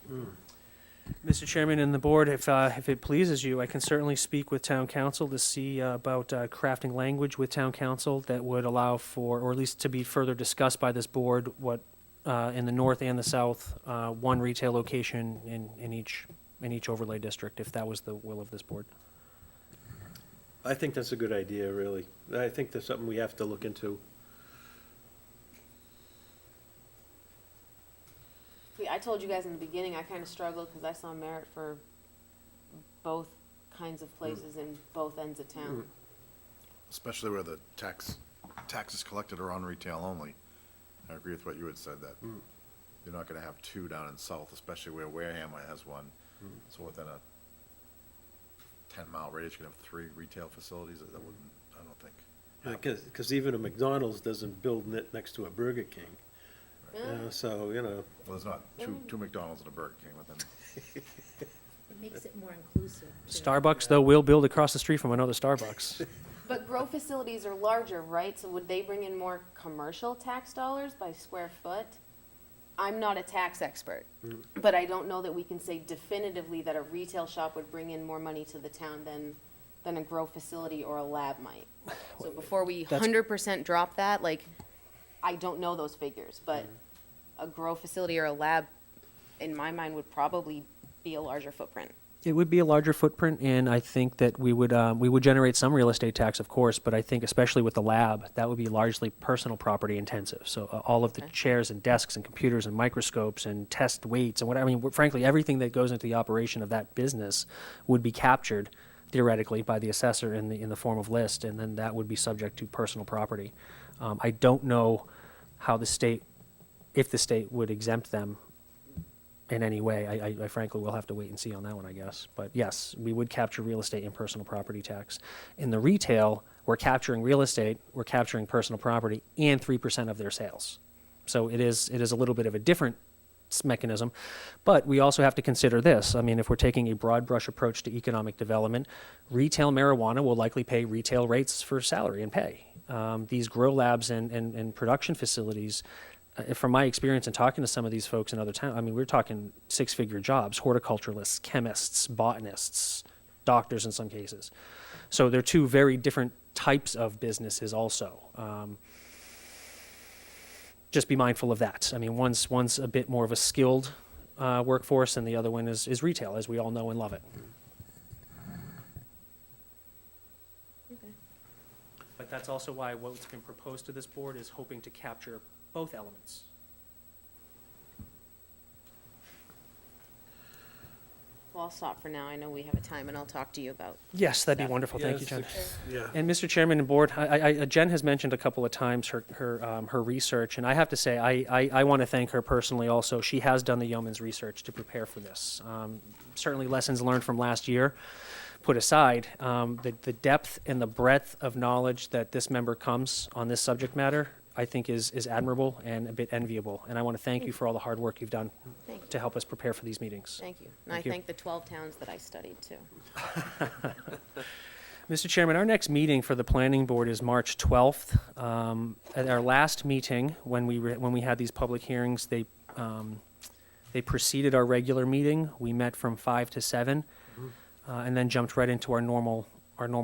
Mr. Chairman and the board, if it pleases you, I can certainly speak with town council to see about crafting language with town council that would allow for, or at least to be further discussed by this board, what in the north and the south, one retail location in each overlay district, if that was the will of this board. I think that's a good idea, really. I think that's something we have to look into. I told you guys in the beginning, I kind of struggled because I saw merit for both kinds of places in both ends of town. Especially where the taxes collected are on retail only. I agree with what you had said, that you're not gonna have two down in south, especially where Wareham has one. So within a 10-mile radius, you can have 3 retail facilities. That wouldn't, I don't think. Because even a McDonald's doesn't build next to a Burger King. So, Well, there's not two McDonald's and a Burger King within. It makes it more inclusive. too. Starbucks, though, will build across the street from another Starbucks. But grow facilities are larger, right? So would they bring in more commercial tax dollars by square foot? I'm not a tax expert, but I don't know that we can say definitively that a retail shop would bring in more money to the town than a grow facility or a lab might. So before we 100% drop that, like, I don't know those figures, but a grow facility or a lab, in my mind, would probably be a larger footprint. It would be a larger footprint, and I think that we would generate some real estate tax, of course, but I think especially with the lab, that would be largely personal property intensive. So all of the chairs and desks and computers and microscopes and test weights and whatever, I mean, frankly, everything that goes into the operation of that business would be captured theoretically, by the assessor in the form of list, and then that would be subject to personal property. I don't know how the state, if the state would exempt them in any way. I frankly will have to wait and see on that one, I guess. But yes, we would capture real estate and personal property tax. In the retail, we're capturing real estate, we're capturing personal property, and 3% of their sales. So it is a little bit of a different mechanism, but we also have to consider this. I mean, if we're taking a broad brush approach to economic development, retail marijuana will likely pay retail rates for salary and pay. These grow labs and production facilities, from my experience in talking to some of these folks in other towns, I mean, we're talking six-figure jobs, horticulturalists, chemists, botanists, doctors in some cases. So they're two very different types of businesses also. Just be mindful of that. I mean, one's a bit more of a skilled workforce, and the other one is retail, as we all know and love it. Okay. But that's also why what's been proposed to this board is hoping to capture both elements. Well, I'll stop for now. I know we have a time, and I'll talk to you about. Yes, that'd be Stuff. wonderful. Thank you, Yes, Jen. Yeah. And Mr. Chairman and Board, Jen has mentioned a couple of times her research, and I have to say, I want to thank her personally also. She has done the yeoman's research to prepare for this. Certainly lessons learned from last year put aside, the depth and the breadth of knowledge that this member comes on this subject matter, I think is admirable and a bit enviable. And I want to thank you for all the hard work you've done Thank you. to help us prepare for these meetings. Thank you. And Thank I you. thank the 12 towns that I studied, too. Mr. Chairman, our next meeting for the planning board is March 12th. At our last meeting, when we had these public hearings, they preceded our regular meeting. We met from 5 to 7, and then jumped right into our normal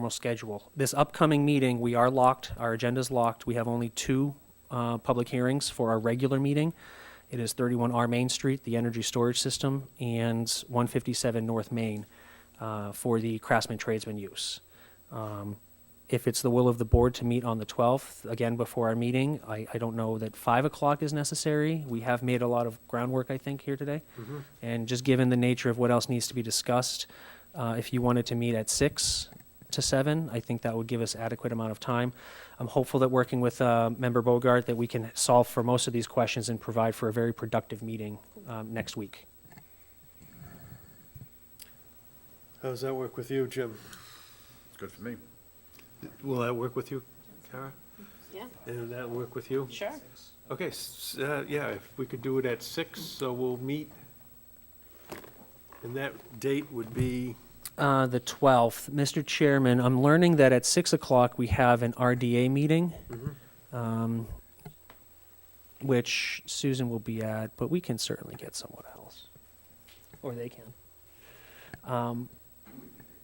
schedule. This upcoming meeting, we are locked. Our agenda's locked. We have only 2 public hearings for our regular meeting. It is 31R Main Street, the energy storage system, and 157 North Main for the craftsman tradesman use. If it's the will of the board to meet on the 12th, again, before our meeting, I don't know that 5 o'clock is necessary. We have made a lot of groundwork, I think, here today. And just given the nature of what else needs to be discussed, if you wanted to meet at 6 to 7, I think that would give us adequate amount of time. I'm hopeful that working with Member Bogart, that we can solve for most of these questions and provide for a very productive meeting next week. How does that work with you, Jim? It's good for me. Will that work with you, Kara? Yeah, And will that work with you? sure. Okay, yeah, if we could do it at 6, so we'll meet. And that date would be, The 12th. Mr. Chairman, I'm learning that at 6 o'clock we have an RDA meeting, which Susan will be at, but we can certainly get someone else. Or they can.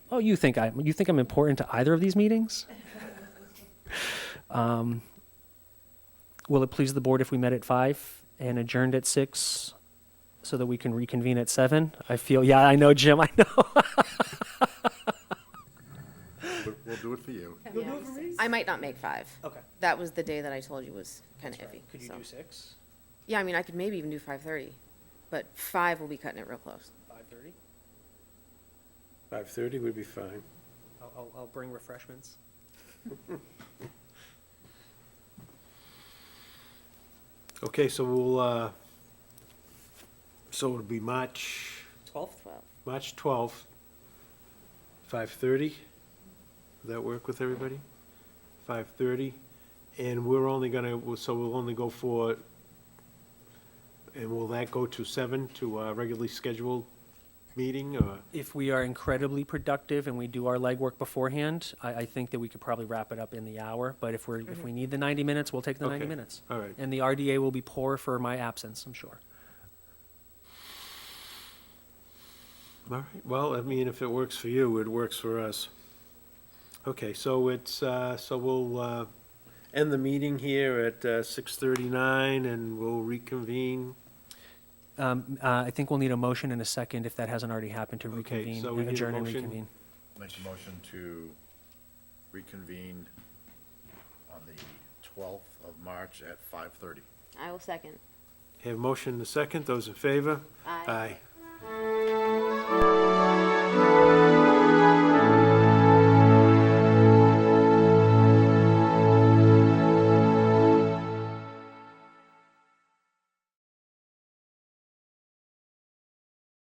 Oh, you think I'm important to either of these meetings? Will it please the board if we met at 5 and adjourned at 6 so that we can reconvene at 7? I feel, yeah, I know, Jim, I know. We'll do it for you. I might not make 5. Okay. That was the day that I told you was kind of iffy. Could you so. do 6? Yeah, I mean, I could maybe even do 5:30, but 5 will be cutting it real close. 5:30? 5:30 would be fine. I'll bring refreshments. Okay, so we'll, so it'll be March 12th? 12th, 5:30. Does that work with everybody? 5:30, and we're only gonna, so we'll only go for, and will that go to 7 to a regularly scheduled meeting, or? If we are incredibly productive and we do our legwork beforehand, I think that we could probably wrap it up in the hour, but if we need the 90 minutes, we'll take the 90 Okay. minutes. All right. And the RDA will be poor for my absence, I'm sure. All right, well, I mean, if it works for you, it works for us. Okay, so it's, so we'll end the meeting here at 6:39, and we'll reconvene. I think we'll need a motion and a second, if that hasn't already happened, to Okay, reconvene, so we need a adjourn and motion. reconvene. Make a motion to reconvene on the 12th of March at 5:30. I will second. Have motion and a second, those in favor? Aye. Aye.